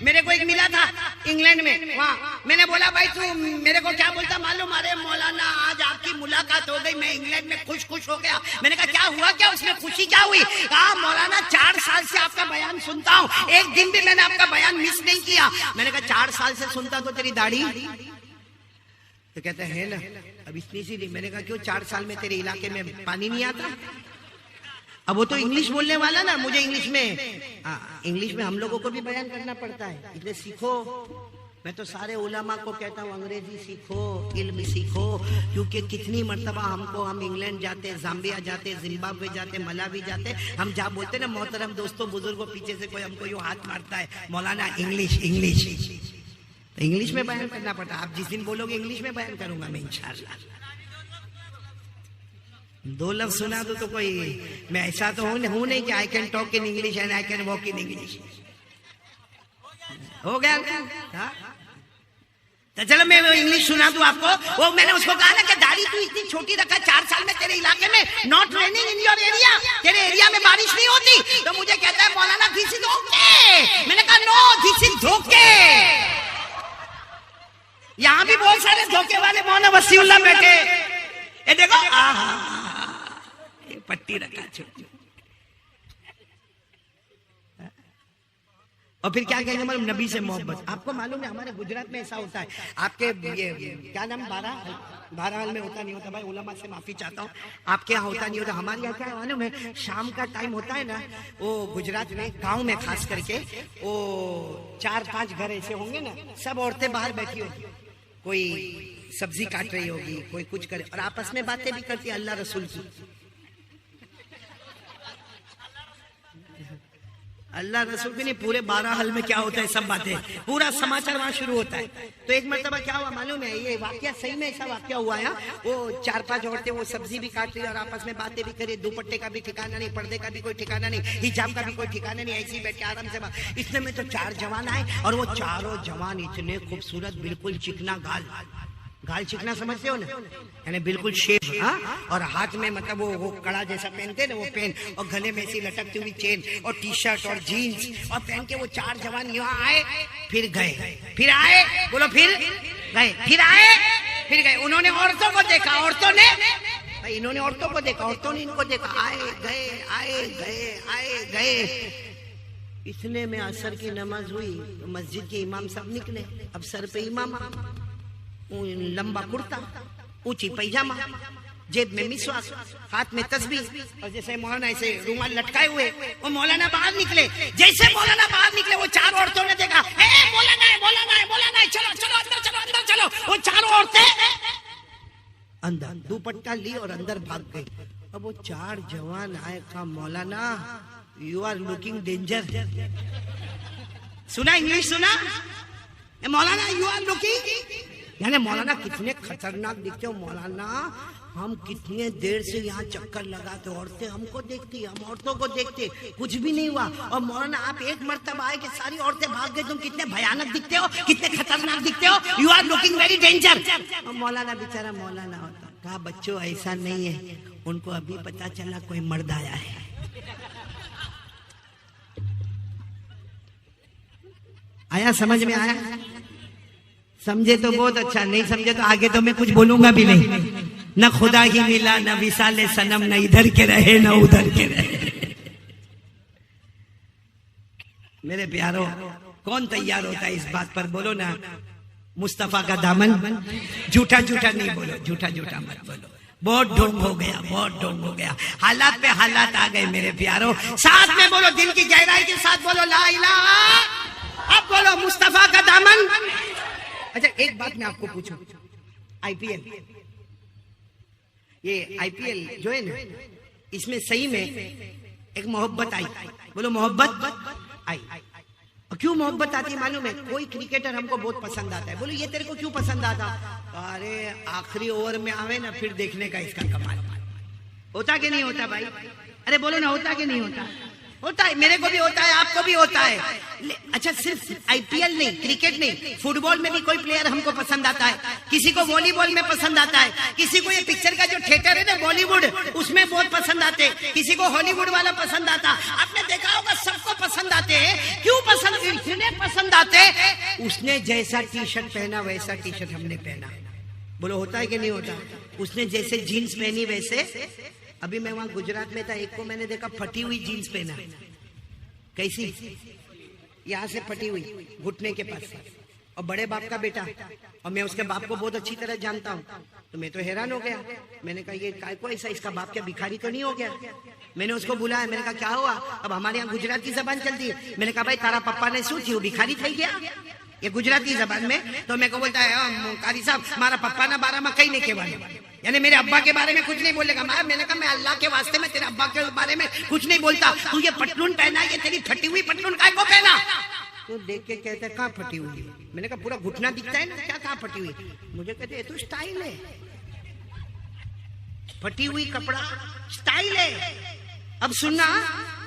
D: میرے کو ایک ملا تھا انگلینڈ میں, وہاں میں نے بولا بھائی تو میرے کو کیا بولتا معلوم, ارے مولانا آج آپ کی ملاقات ہو گئی, میں انگلینڈ میں خوش ہو گیا. میں نے کہا کیا ہوا, کیا اس میں خوشی کیا ہوئی؟ کہا مولانا 4 سال سے آپ کا بیان سنتا ہوں, ایک دن بھی میں نے آپ کا بیان مس نہیں کیا. میں نے کہا 4 سال سے سنتا تو تیری داڑھی, تو کہتے ہیں نا اب اتنی سی نہیں. میں نے کہا کیوں 4 سال میں تیرے علاقے میں پانی نہیں آتا؟ اب وہ تو انگلش بولنے والا نا, مجھے انگلش میں ہم لوگوں کو بھی بیان کرنا پڑتا ہے, اس لیے سیکھو. میں تو سارے علماء کو کہتا ہوں انگریزی سیکھو, علم سیکھو, کیونکہ کتنی مرتبہ ہم انگلینڈ جاتے, زامبیا جاتے, زمبابوے جاتے, ملاوی جاتے, ہم جا بولتے نا محترم دوستوں بزرگوں, پیچھے سے کوئی ہم کو یوں ہاتھ مارتا ہے, مولانا انگلش. تو انگلش میں بیان کرنا پڑتا. آپ جس دن بولو گے انگلش میں بیان کروں گا میں انشاءاللہ. 2 لفظ سنا دو تو کوئی, میں ایسا تو ہوں نہیں کہ I can talk in English and I can walk in English. ہو گیا. تو چلو میں انگلش سنا دوں آپ کو. وہ میں نے اس کو کہا نا کہ داڑھی تو اتنی چھوٹی رکھا 4 سال میں تیرے علاقے میں, not raining in your area, تیرے ایریا میں بارش نہیں ہوتی. تو مجھے کہتا ہے مولانا دس از اوکے. میں نے کہا نو دس از دھوکے. یہاں بھی بہت سارے دھوکے والے مولانا وسیع اللہ بیٹھے. یہ دیکھو پٹی رکھا چھوٹی. اور پھر کیا کہیں گے معلوم, نبی سے محبت. آپ کو معلوم ہے ہمارے گجرات میں ایسا ہوتا ہے. آپ کے یہ کیا نام بہرحال میں ہوتا نہیں ہوتا بھائی, علماء سے معافی چاہتا ہوں. آپ کے یہاں ہوتا نہیں ہوتا, ہمارے یہاں کیا ہے معلوم ہے, شام کا ٹائم ہوتا ہے نا, وہ گجرات میں گاؤں میں خاص کر کے وہ 4-5 گھر ایسے ہوں گے نا, سب عورتیں باہر بیٹھی ہوتی, کوئی سبزی کاٹ رہی ہوگی, کوئی کچھ کرے, اور آپس میں باتیں بھی کرتی اللہ رسول کی. اللہ رسول کی نہیں, پورے 12 حل میں کیا ہوتا ہے سب باتیں, پورا سماچار وہاں شروع ہوتا ہے. تو ایک مرتبہ کیا ہوا معلوم ہے, یہ واقعہ صحیح میں ایسا واقعہ ہوا ہے. وہ 4-5 عورتیں وہ سبزی بھی کاٹ رہی اور آپس میں باتیں بھی کری, دوپٹے کا بھی ٹھکانا نہیں, پردے کا بھی کوئی ٹھکانا نہیں, حجاب کا بھی کوئی ٹھکانا نہیں, ایسے ہی بیٹھ کے آرام سے بات. اتنے میں تو 4 جوان آئے, اور وہ چاروں جوان اتنے خوبصورت, بالکل چکنا گال چکنا سمجھتے ہو نا, یعنی بالکل شیپ, اور ہاتھ میں مطلب وہ کڑا جیسا پہنتے نا وہ پین, اور گلے میں ایسی لٹکتی ہوئی چین, اور ٹی شرٹ اور جینز اور پہن کے وہ 4 جوان یہاں آئے, پھر گئے, پھر آئے, بولو پھر گئے, پھر آئے, پھر گئے. انہوں نے عورتوں کو دیکھا, عورتوں نے انہوں نے عورتوں کو دیکھا, عورتوں نے ان کو دیکھا, آئے گئے آئے گئے آئے گئے. اتنے میں عصر کی نماز ہوئی, مسجد کے امام صاحب نکلے. اب سر پہ امام, لمبا کرتا, اونچی پیجامہ, جیب میں مسواک, ہاتھ میں تسبیح, اور جیسے مولانا ایسے رومال لٹکائے ہوئے. وہ مولانا باہر نکلے, جیسے مولانا باہر نکلے وہ 4 عورتوں نے دیکھا, مولانا ہے مولانا ہے مولانا ہے, چلو چلو اندر چلو اندر چلو. وہ 4 عورتیں اندر دوپٹہ لی اور اندر بھاگ گئی. اب وہ 4 جوان آئے, کہا مولانا یو آر لوکنگ ڈینجر. سنا انگلش سنا, مولانا یو آر لوکنگ, یعنی مولانا کتنے خطرناک دکھتے ہو. مولانا ہم کتنے دیر سے یہاں چکر لگاتے, عورتیں ہم کو دیکھتی, ہم عورتوں کو دیکھتے, کچھ بھی نہیں ہوا. اور مولانا آپ ایک مرتبہ آئے کہ ساری عورتیں بھاگ گئے, تم کتنے بھیانک دکھتے ہو, کتنے خطرناک دکھتے ہو, you are looking very danger. اور مولانا بیچارہ مولانا ہوتا, کہا بچوں ایسا نہیں ہے, ان کو ابھی پتا چلا کوئی مرد آیا ہے. آیا سمجھ میں آیا؟ سمجھے تو بہت اچھا, نہیں سمجھے تو آگے تو میں کچھ بولوں گا بھی نہیں. نہ خدا ہی ملا, نہ وصال صنم, نہ ادھر کے رہے نہ ادھر کے رہے. میرے پیارو, کون تیار ہوتا ہے اس بات پر, بولو نا مصطفیٰ کا دامن. جھوٹا جھوٹا نہیں بولو, جھوٹا جھوٹا مت بولو. بہت ڈھونگ ہو گیا, بہت ڈھونگ ہو گیا, حالات پہ حالات آ گئے میرے پیارو. ساتھ میں بولو, دل کی گہرائی کے ساتھ بولو لا الہ. اب بولو مصطفیٰ کا دامن. اچھا ایک بات میں آپ کو پوچھوں, آئی پی ایل, یہ آئی پی ایل جو ہے نا, اس میں صحیح میں ایک محبت آئی, بولو محبت آئی. اور کیوں محبت آتی معلوم ہے, کوئی کرکٹر ہم کو بہت پسند آتا ہے, بولو یہ تیرے کو کیوں پسند آتا, ارے آخری اوور میں آوے نا پھر دیکھنے کا اس کا کمال. ہوتا کہ نہیں ہوتا بھائی, ارے بولو نا ہوتا کہ نہیں ہوتا, ہوتا ہے, میرے کو بھی ہوتا ہے, آپ کو بھی ہوتا ہے. اچھا صرف آئی پی ایل نہیں, کرکٹ نہیں, فٹ بال میں بھی کوئی پلیئر ہم کو پسند آتا ہے, کسی کو والی بال میں پسند آتا ہے, کسی کو یہ پکچر کا جو تھیٹر ہے نا بالی ووڈ, اس میں بہت پسند آتے, کسی کو ہالی ووڈ والا پسند آتا. آپ نے دیکھا ہوگا سب کو پسند آتے ہیں. کیوں پسند, اتنے پسند آتے, اس نے جیسا ٹی شرٹ پہنا ویسا ٹی شرٹ ہم نے پہنا. بولو ہوتا ہے کہ نہیں ہوتا, اس نے جیسے جینس پہنی ویسے. ابھی میں وہاں گجرات میں تھا, ایک کو میں نے دیکھا پھٹی ہوئی جینس پہنا. کیسی, یہاں سے پھٹی ہوئی گھٹنے کے پاس, اور بڑے باپ کا بیٹا, اور میں اس کے باپ کو بہت اچھی طرح جانتا ہوں. تو میں تو حیران ہو گیا, میں نے کہا یہ کائے کو ایسا, اس کا باپ کیا بھکاری تو نہیں ہو گیا. میں نے اس کو بلایا, میں نے کہا کیا ہوا, اب ہمارے یہاں گجرات کی زبان چلتی ہے. میں نے کہا بھائی تارا پپا نے سو تھی, وہ بھکاری تھئی گیا, یہ گجراتی زبان میں. تو میں کو بولتا ہے قاری صاحب ہمارا پپا نا 12 میں کہیں نہیں کہوانے, یعنی میرے ابا کے بارے میں کچھ نہیں بولے گا. میں نے کہا میں اللہ کے واسطے میں تیرے ابا کے بارے میں کچھ نہیں بولتا, تو یہ پٹلون پہنا, یہ تیری پھٹی ہوئی پٹلون کائے کو پہنا. تو دیکھ کے کہتے ہیں کہاں پھٹی ہوئی. میں نے کہا پورا گھٹنا دکھتا ہے نا, کیا کہاں پھٹی ہوئی. مجھے کہتے یہ تو اسٹائل ہے, پھٹی ہوئی کپڑا اسٹائل ہے. اب سننا,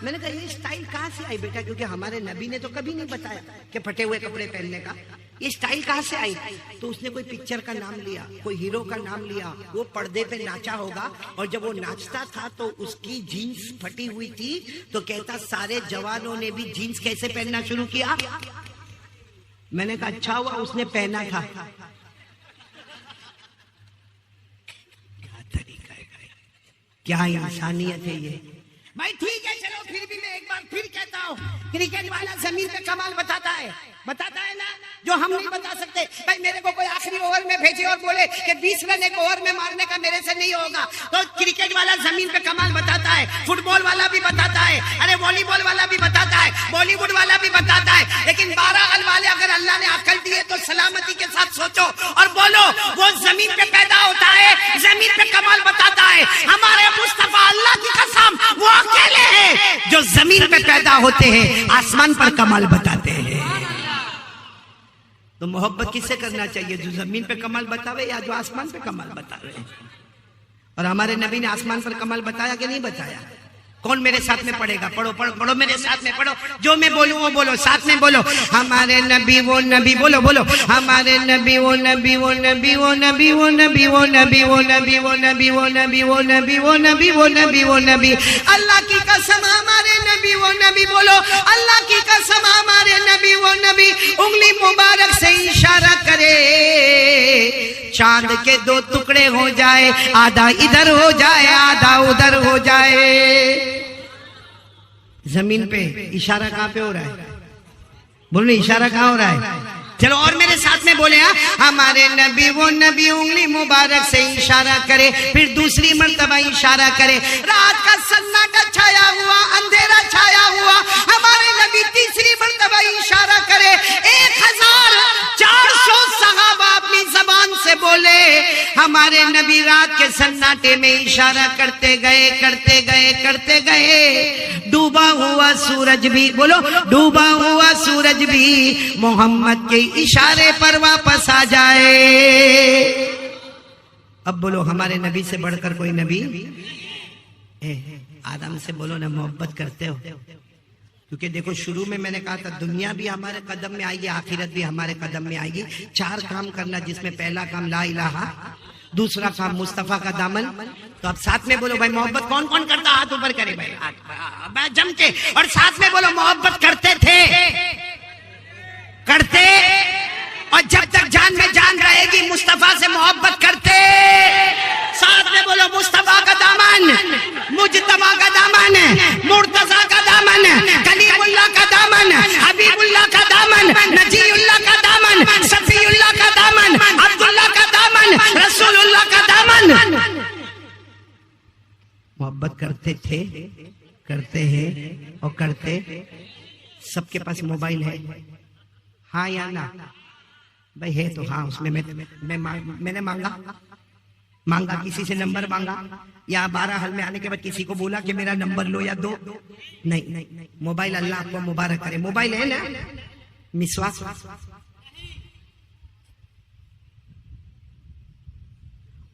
D: میں نے کہا یہ اسٹائل کہاں سے آئی بیٹا, کیونکہ ہمارے نبی نے تو کبھی نہیں بتایا کہ پھٹے ہوئے کپڑے پہننے کا. یہ سٹائل کہاں سے آئی؟ تو اس نے کوئی پکچر کا نام لیا، کوئی ہیرو کا نام لیا، وہ پردے پہ ناچا ہوگا، اور جب وہ ناچتا تھا تو اس کی جینس پھٹی ہوئی تھی، تو کہتا سارے جوانوں نے بھی جینس کیسے پہننا شروع کیا؟ میں نے کہا اچھا ہوا اس نے پہنا تھا. کیا طریقہ ہے، کیا انسانیت ہے یہ. بھائی ٹھیک ہے چلو، پھر بھی میں ایک بار پھر کہتا ہوں، کرکٹ والا زمین پہ کمال بتاتا ہے نا، جو ہم نہیں بتا سکتے. بھائی میرے کو کوئی آخری اوور میں بھیجے اور بولے کہ 20 رن ایک اوور میں مارنے کا میرے سے نہیں ہوگا، تو کرکٹ والا زمین پہ کمال بتاتا ہے، فٹ بال والا بھی بتاتا ہے، ارے والی بال والا بھی بتاتا ہے، بالی ووڈ والا بھی بتاتا ہے. لیکن 12 ال والے اگر اللہ نے عقل دی ہے تو سلامتی کے ساتھ سوچو اور بولو، وہ زمین پہ پیدا ہوتا ہے، زمین پہ کمال بتاتا ہے. ہمارے مصطفیٰ اللہ کی قسم وہ اکیلے ہیں جو زمین پہ پیدا ہوتے ہیں، آسمان پر کمال بتاتے ہیں. تو محبت کس سے کرنا چاہیے؟ جو زمین پہ کمال بتاوے یا جو آسمان پہ کمال بتاوے؟ اور ہمارے نبی نے آسمان پر کمال بتایا کہ نہیں بتایا؟ کون میرے ساتھ میں پڑھے گا؟ پڑھو پڑھو پڑھو، میرے ساتھ میں پڑھو، جو میں بولوں وہ بولو، ساتھ میں بولو. ہمارے نبی وہ نبی، بولو بولو، ہمارے نبی وہ نبی وہ نبی وہ نبی وہ نبی وہ نبی وہ نبی وہ نبی وہ نبی وہ نبی وہ نبی وہ نبی وہ نبی. اللہ کی قسم ہمارے نبی وہ نبی، بولو اللہ کی قسم ہمارے نبی وہ نبی. انگلی مبارک سے اشارہ کرے، چاند کے 2 ٹکڑے ہو جائے، آدھا ادھر ہو جائے آدھا ادھر ہو جائے. زمین پہ اشارہ کہاں پہ ہو رہا ہے؟ بولو اشارہ کہاں ہو رہا ہے؟ چلو اور میرے ساتھ میں بولے، ہمارے نبی وہ نبی، انگلی مبارک سے اشارہ کرے، پھر دوسری مرتبہ اشارہ کرے. رات کا سناٹا چھایا ہوا، اندھیرا چھایا ہوا، ہمارے نبی تیسری مرتبہ اشارہ کرے. 1400 صحابہ اپنی زبان سے بولے، ہمارے نبی رات کے سناٹے میں اشارہ کرتے گئے کرتے گئے کرتے گئے. ڈوبا ہوا سورج بھی، بولو ڈوبا ہوا سورج بھی محمد کے اشارے پر واپس آ جائے. اب بولو ہمارے نبی سے بڑھ کر کوئی نبی؟ آدم سے بولو نا، محبت کرتے ہو؟ کیونکہ دیکھو شروع میں نے کہا تھا دنیا بھی ہمارے قدم میں آئے گی، آخرت بھی ہمارے قدم میں آئے گی. 4 کام کرنا، جس میں پہلا کام لا الہ، دوسرا کام مصطفیٰ کا دامن. تو اب ساتھ میں بولو بھائی محبت کون کون کرتا؟ ہاتھ اوپر کرے بھائی جم کے، اور ساتھ میں بولو محبت کرتے تھے، کرتے، اور جب تک جان میں جان رہے گی مصطفیٰ سے محبت کرتے. ساتھ میں بولو مصطفیٰ کا دامن، مجتبیٰ کا دامن، مرتضیٰ کا دامن، کلیم اللہ کا دامن، حبیب اللہ کا دامن، نجی اللہ کا دامن، صفی اللہ کا دامن، عبداللہ کا دامن، رسول اللہ کا دامن. محبت کرتے تھے، کرتے ہیں اور کرتے. سب کے پاس موبائل ہے؟ ہاں یا نا؟ بھائی ہے تو ہاں. اس میں میں نے مانگا کسی سے نمبر مانگا، یا 12 حل میں آنے کے بعد کسی کو بولا کہ میرا نمبر لو یا دو؟ نہیں. موبائل اللہ آپ کو مبارک کرے. موبائل ہے نا؟ مسواک،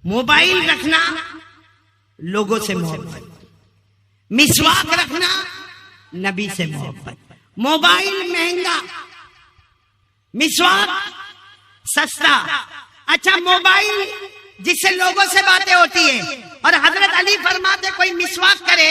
D: موبائل رکھنا لوگوں سے محبت، مسواک رکھنا نبی سے محبت. موبائل مہنگا، مسواک سستا. اچھا موبائل جس سے لوگوں سے باتیں ہوتی ہیں، اور حضرت علی فرماتے کوئی مسواک کرے،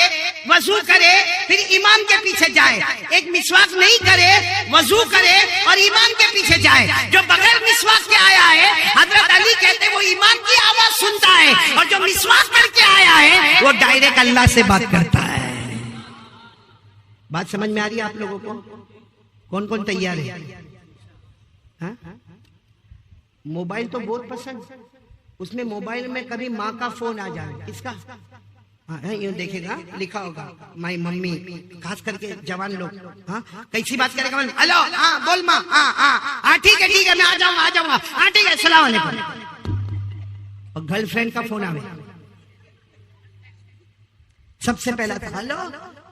D: وضو کرے، پھر امام کے پیچھے جائے. ایک مسواک نہیں کرے، وضو کرے اور امام کے پیچھے جائے. جو بغیر مسواک کے آیا ہے، حضرت علی کہتے وہ امام کی آواز سنتا ہے، اور جو مسواک کر کے آیا ہے وہ ڈائریکٹ اللہ سے بات کرتا ہے. بات سمجھ میں آ رہی ہے آپ لوگوں کو؟ کون کون تیار ہے؟ موبائل تو بہت پسند. اس میں موبائل میں کبھی ماں کا فون آ جائے، کس کا؟ یوں دیکھے گا لکھا ہوگا مائی ممی، خاص کر کے جوان لوگ. ہاں کیسی بات کرے گا؟ ہلو، ہاں بول ماں، ہاں ٹھیک ہے میں آ جاؤں گا، ہاں ٹھیک ہے السلام علیکم. اور گرل فرینڈ کا فون آئے، سب سے پہلا تھا ہلو،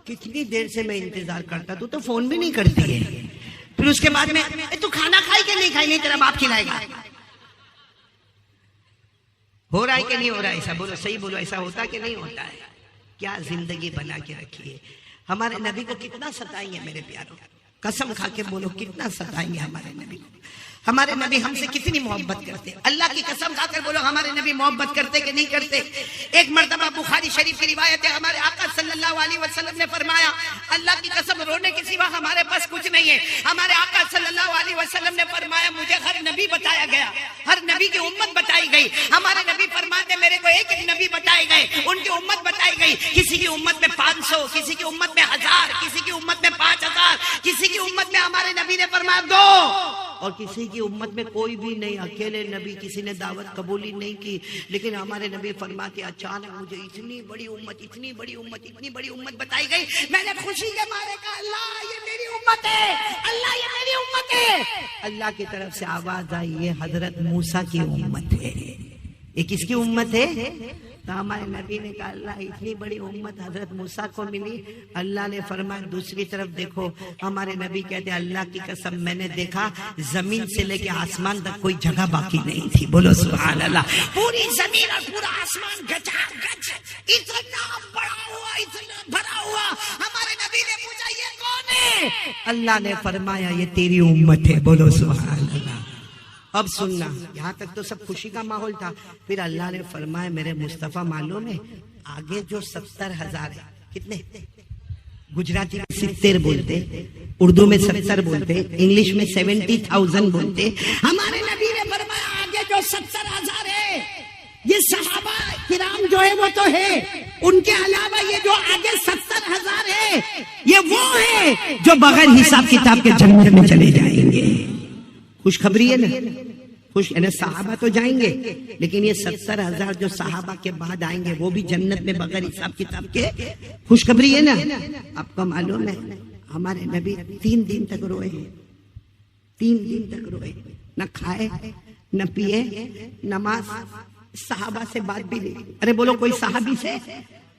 D: کتنی دیر سے میں انتظار کرتا، تو فون بھی نہیں کرتی ہے. پھر اس کے بعد میں تو کھانا کھائی کہ نہیں کھائی؟ نہیں تیرا باپ کھلائے گا. ہو رہا ہے کہ نہیں ہو رہا ہے؟ ایسا بولو، صحیح بولو، ایسا ہوتا کہ نہیں ہوتا ہے؟ کیا زندگی بنا کے رکھی ہے. ہمارے نبی کو کتنا ستائیں گے میرے پیاروں، قسم کھا کے بولو کتنا ستائیں گے ہمارے نبی کو. ہمارے نبی ہم سے کتنی محبت کرتے، اللہ کی قسم کھا کر بولو ہمارے نبی محبت کرتے کہ نہیں کرتے؟ ایک مرتبہ بخاری شریف کی روایت ہے، ہمارے آقا صلی اللہ علیہ وسلم نے فرمایا، اللہ کی قسم رونے کے سوا ہمارے پاس کچھ نہیں ہے، ہمارے آقا صلی اللہ علیہ وسلم نے فرمایا مجھے ہر نبی بتایا گیا، ہر نبی کی امت بتائی گئی، ہمارے نبی فرماتے میرے کو ایک ایک نبی بتائے گئے، ان کی امت بتائی گئی، کسی کی امت میں 500، کسی کی امت میں 1000، کسی کی امت میں 5000، کسی کی امت میں ہمارے نبی نے فرمایا 2، اور کسی کی امت میں کوئی بھی نہیں، اکیلے نبی، کسی نے دعوت قبولی نہیں کی، لیکن ہمارے نبی فرماتے اچانک مجھے اتنی بڑی امت، اتنی بڑی امت، اتنی بڑی امت بتائی گئی، میں نے خوشی کے مارے کہا اللہ یہ میری امت ہے، اللہ یہ میری امت ہے۔ اللہ کی طرف سے آواز آئی یہ حضرت موسیٰ کی امت ہے، یہ کس کی امت ہے؟ تو ہمارے نبی نے کہا اللہ اتنی بڑی امت حضرت موسیٰ کو ملی، اللہ نے فرمایا دوسری طرف دیکھو، ہمارے نبی کہتے اللہ کی قسم میں نے دیکھا زمین سے لے کے آسمان تک کوئی جگہ باقی نہیں تھی، بولو سبحان اللہ، پوری زمین اور پورا آسمان گچا گچ اتنا بڑا ہوا، اتنا بھرا ہوا، ہمارے نبی نے پوچھا یہ کون ہے؟ اللہ نے فرمایا یہ تیری امت ہے، بولو سبحان اللہ۔ اب سننا، یہاں تک تو سب خوشی کا ماحول تھا، پھر اللہ نے فرمایا میرے مصطفیٰ معلوم ہے آگے جو 70,000 ہے، کتنے؟ گجراتی میں 70 بولتے، اردو میں 70 بولتے، انگلش میں 70,000 بولتے، ہمارے نبی نے فرمایا آگے جو 70,000 ہے یہ صحابہ کرام جو ہے وہ تو ہے، ان کے علاوہ یہ جو آگے 70,000 ہے یہ وہ ہے جو بغیر حساب کتاب کے جنت میں چلے جائیں گے۔ خوشخبری ہے نا، خوش ہے نا، صحابہ تو جائیں گے لیکن یہ 70,000 جو صحابہ کے بعد آئیں گے وہ بھی جنت میں بغیر حساب کتاب کے، خوشخبری ہے نا۔ آپ کو معلوم ہے ہمارے نبی 3 دن تک روئے، 3 دن تک روئے، نہ کھائے نہ پیے، نماز، صحابہ سے بات بھی نہیں، ارے بولو کوئی صحابی سے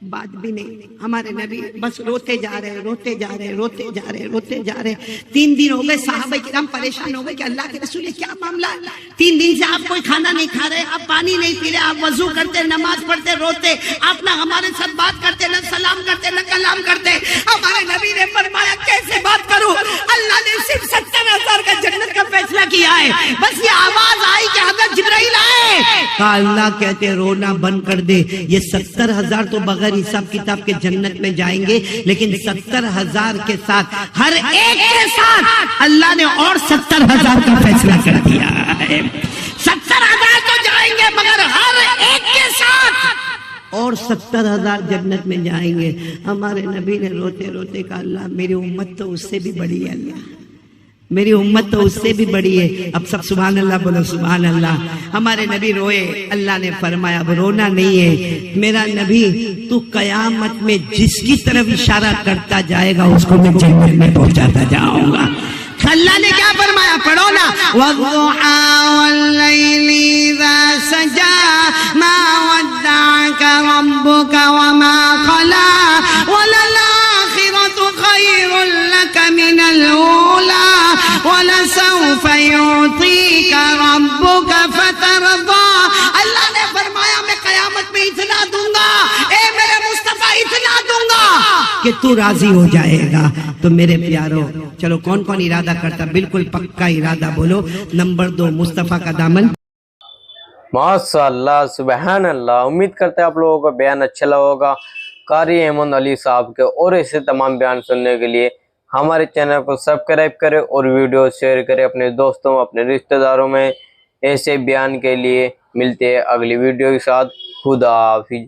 D: بات بھی نہیں، ہمارے نبی بس روتے جا رہے، روتے جا رہے، روتے جا رہے، روتے جا رہے۔ 3 دن ہو گئے، صحابہ کرام پریشان ہو گئے کہ اللہ کے رسول کیا معاملہ ہے، 3 دن سے آپ کوئی کھانا نہیں کھا رہے، آپ پانی نہیں پی رہے، آپ وضو کرتے، نماز پڑھتے، روتے، آپ نہ ہمارے ساتھ بات کرتے، نہ سلام کرتے، نہ کلام کرتے۔ ہمارے نبی نے فرمایا کیسے بات کروں، اللہ نے صرف 70,000 کا جنت کا فیصلہ کیا ہے، بس یہ آواز آئی کہ حضرت جبرائیل آئے، کہا اللہ کہتے رونا بند کر دے، یہ 70,000 تو بغیر حساب کتاب کے جنت میں جائیں گے، لیکن 70,000 کے ساتھ ہر ایک کے ساتھ اللہ نے اور 70,000 کا فیصلہ کر دیا ہے۔ 70,000 تو جائیں گے مگر ہر ایک کے ساتھ اور 70,000 جنت میں جائیں گے۔ ہمارے نبی نے روتے روتے کہا اللہ میری امت تو اس سے بھی بڑی ہے، اللہ میری امت تو اس سے بھی بڑی ہے۔ اب سب سبحان اللہ بولو سبحان اللہ۔ ہمارے نبی روئے، اللہ نے فرمایا اب رونا نہیں ہے میرا نبی، تو قیامت میں جس کی طرف اشارہ کرتا جائے گا اس کو میں جنت میں پہنچاتا جاؤں گا۔ اللہ نے کیا فرمایا پڑھو نا، وَالضُّحَى وَاللَّيْلِ إِذَا سَجَى مَا وَدَّعَكَ رَبُّكَ وَمَا قَلَى وَلَلْآخِرَةُ خَيْرٌ لَكَ مِنَ الْأُولَى وَلَسَوْفَ يُعْطِيكَ رَبُّكَ فَتَرْضَى۔ اللہ نے فرمایا میں قیامت میں اتنا دوں گا، اے میرے مصطفیٰ اتنا دوں گا کہ تو راضی ہو جائے گا۔ تو میرے پیارو چلو کون کون ارادہ کرتا، بالکل پکا ارادہ بولو۔ نمبر 2 مصطفیٰ کا دامن۔
E: ماشاء اللہ سبحان اللہ، امید کرتے ہیں آپ لوگوں کو بیان اچھا لگا ہوگا قاری احمد علی صاحب کے، اور ایسے تمام بیان سننے کے لیے ہمارے چینل کو سبسکرائب کریں اور ویڈیو شیئر کریں اپنے دوستوں اپنے رشتہ داروں میں۔ ایسے بیان کے لیے ملتے ہیں اگلی ویڈیو کے ساتھ، خدا حافظ۔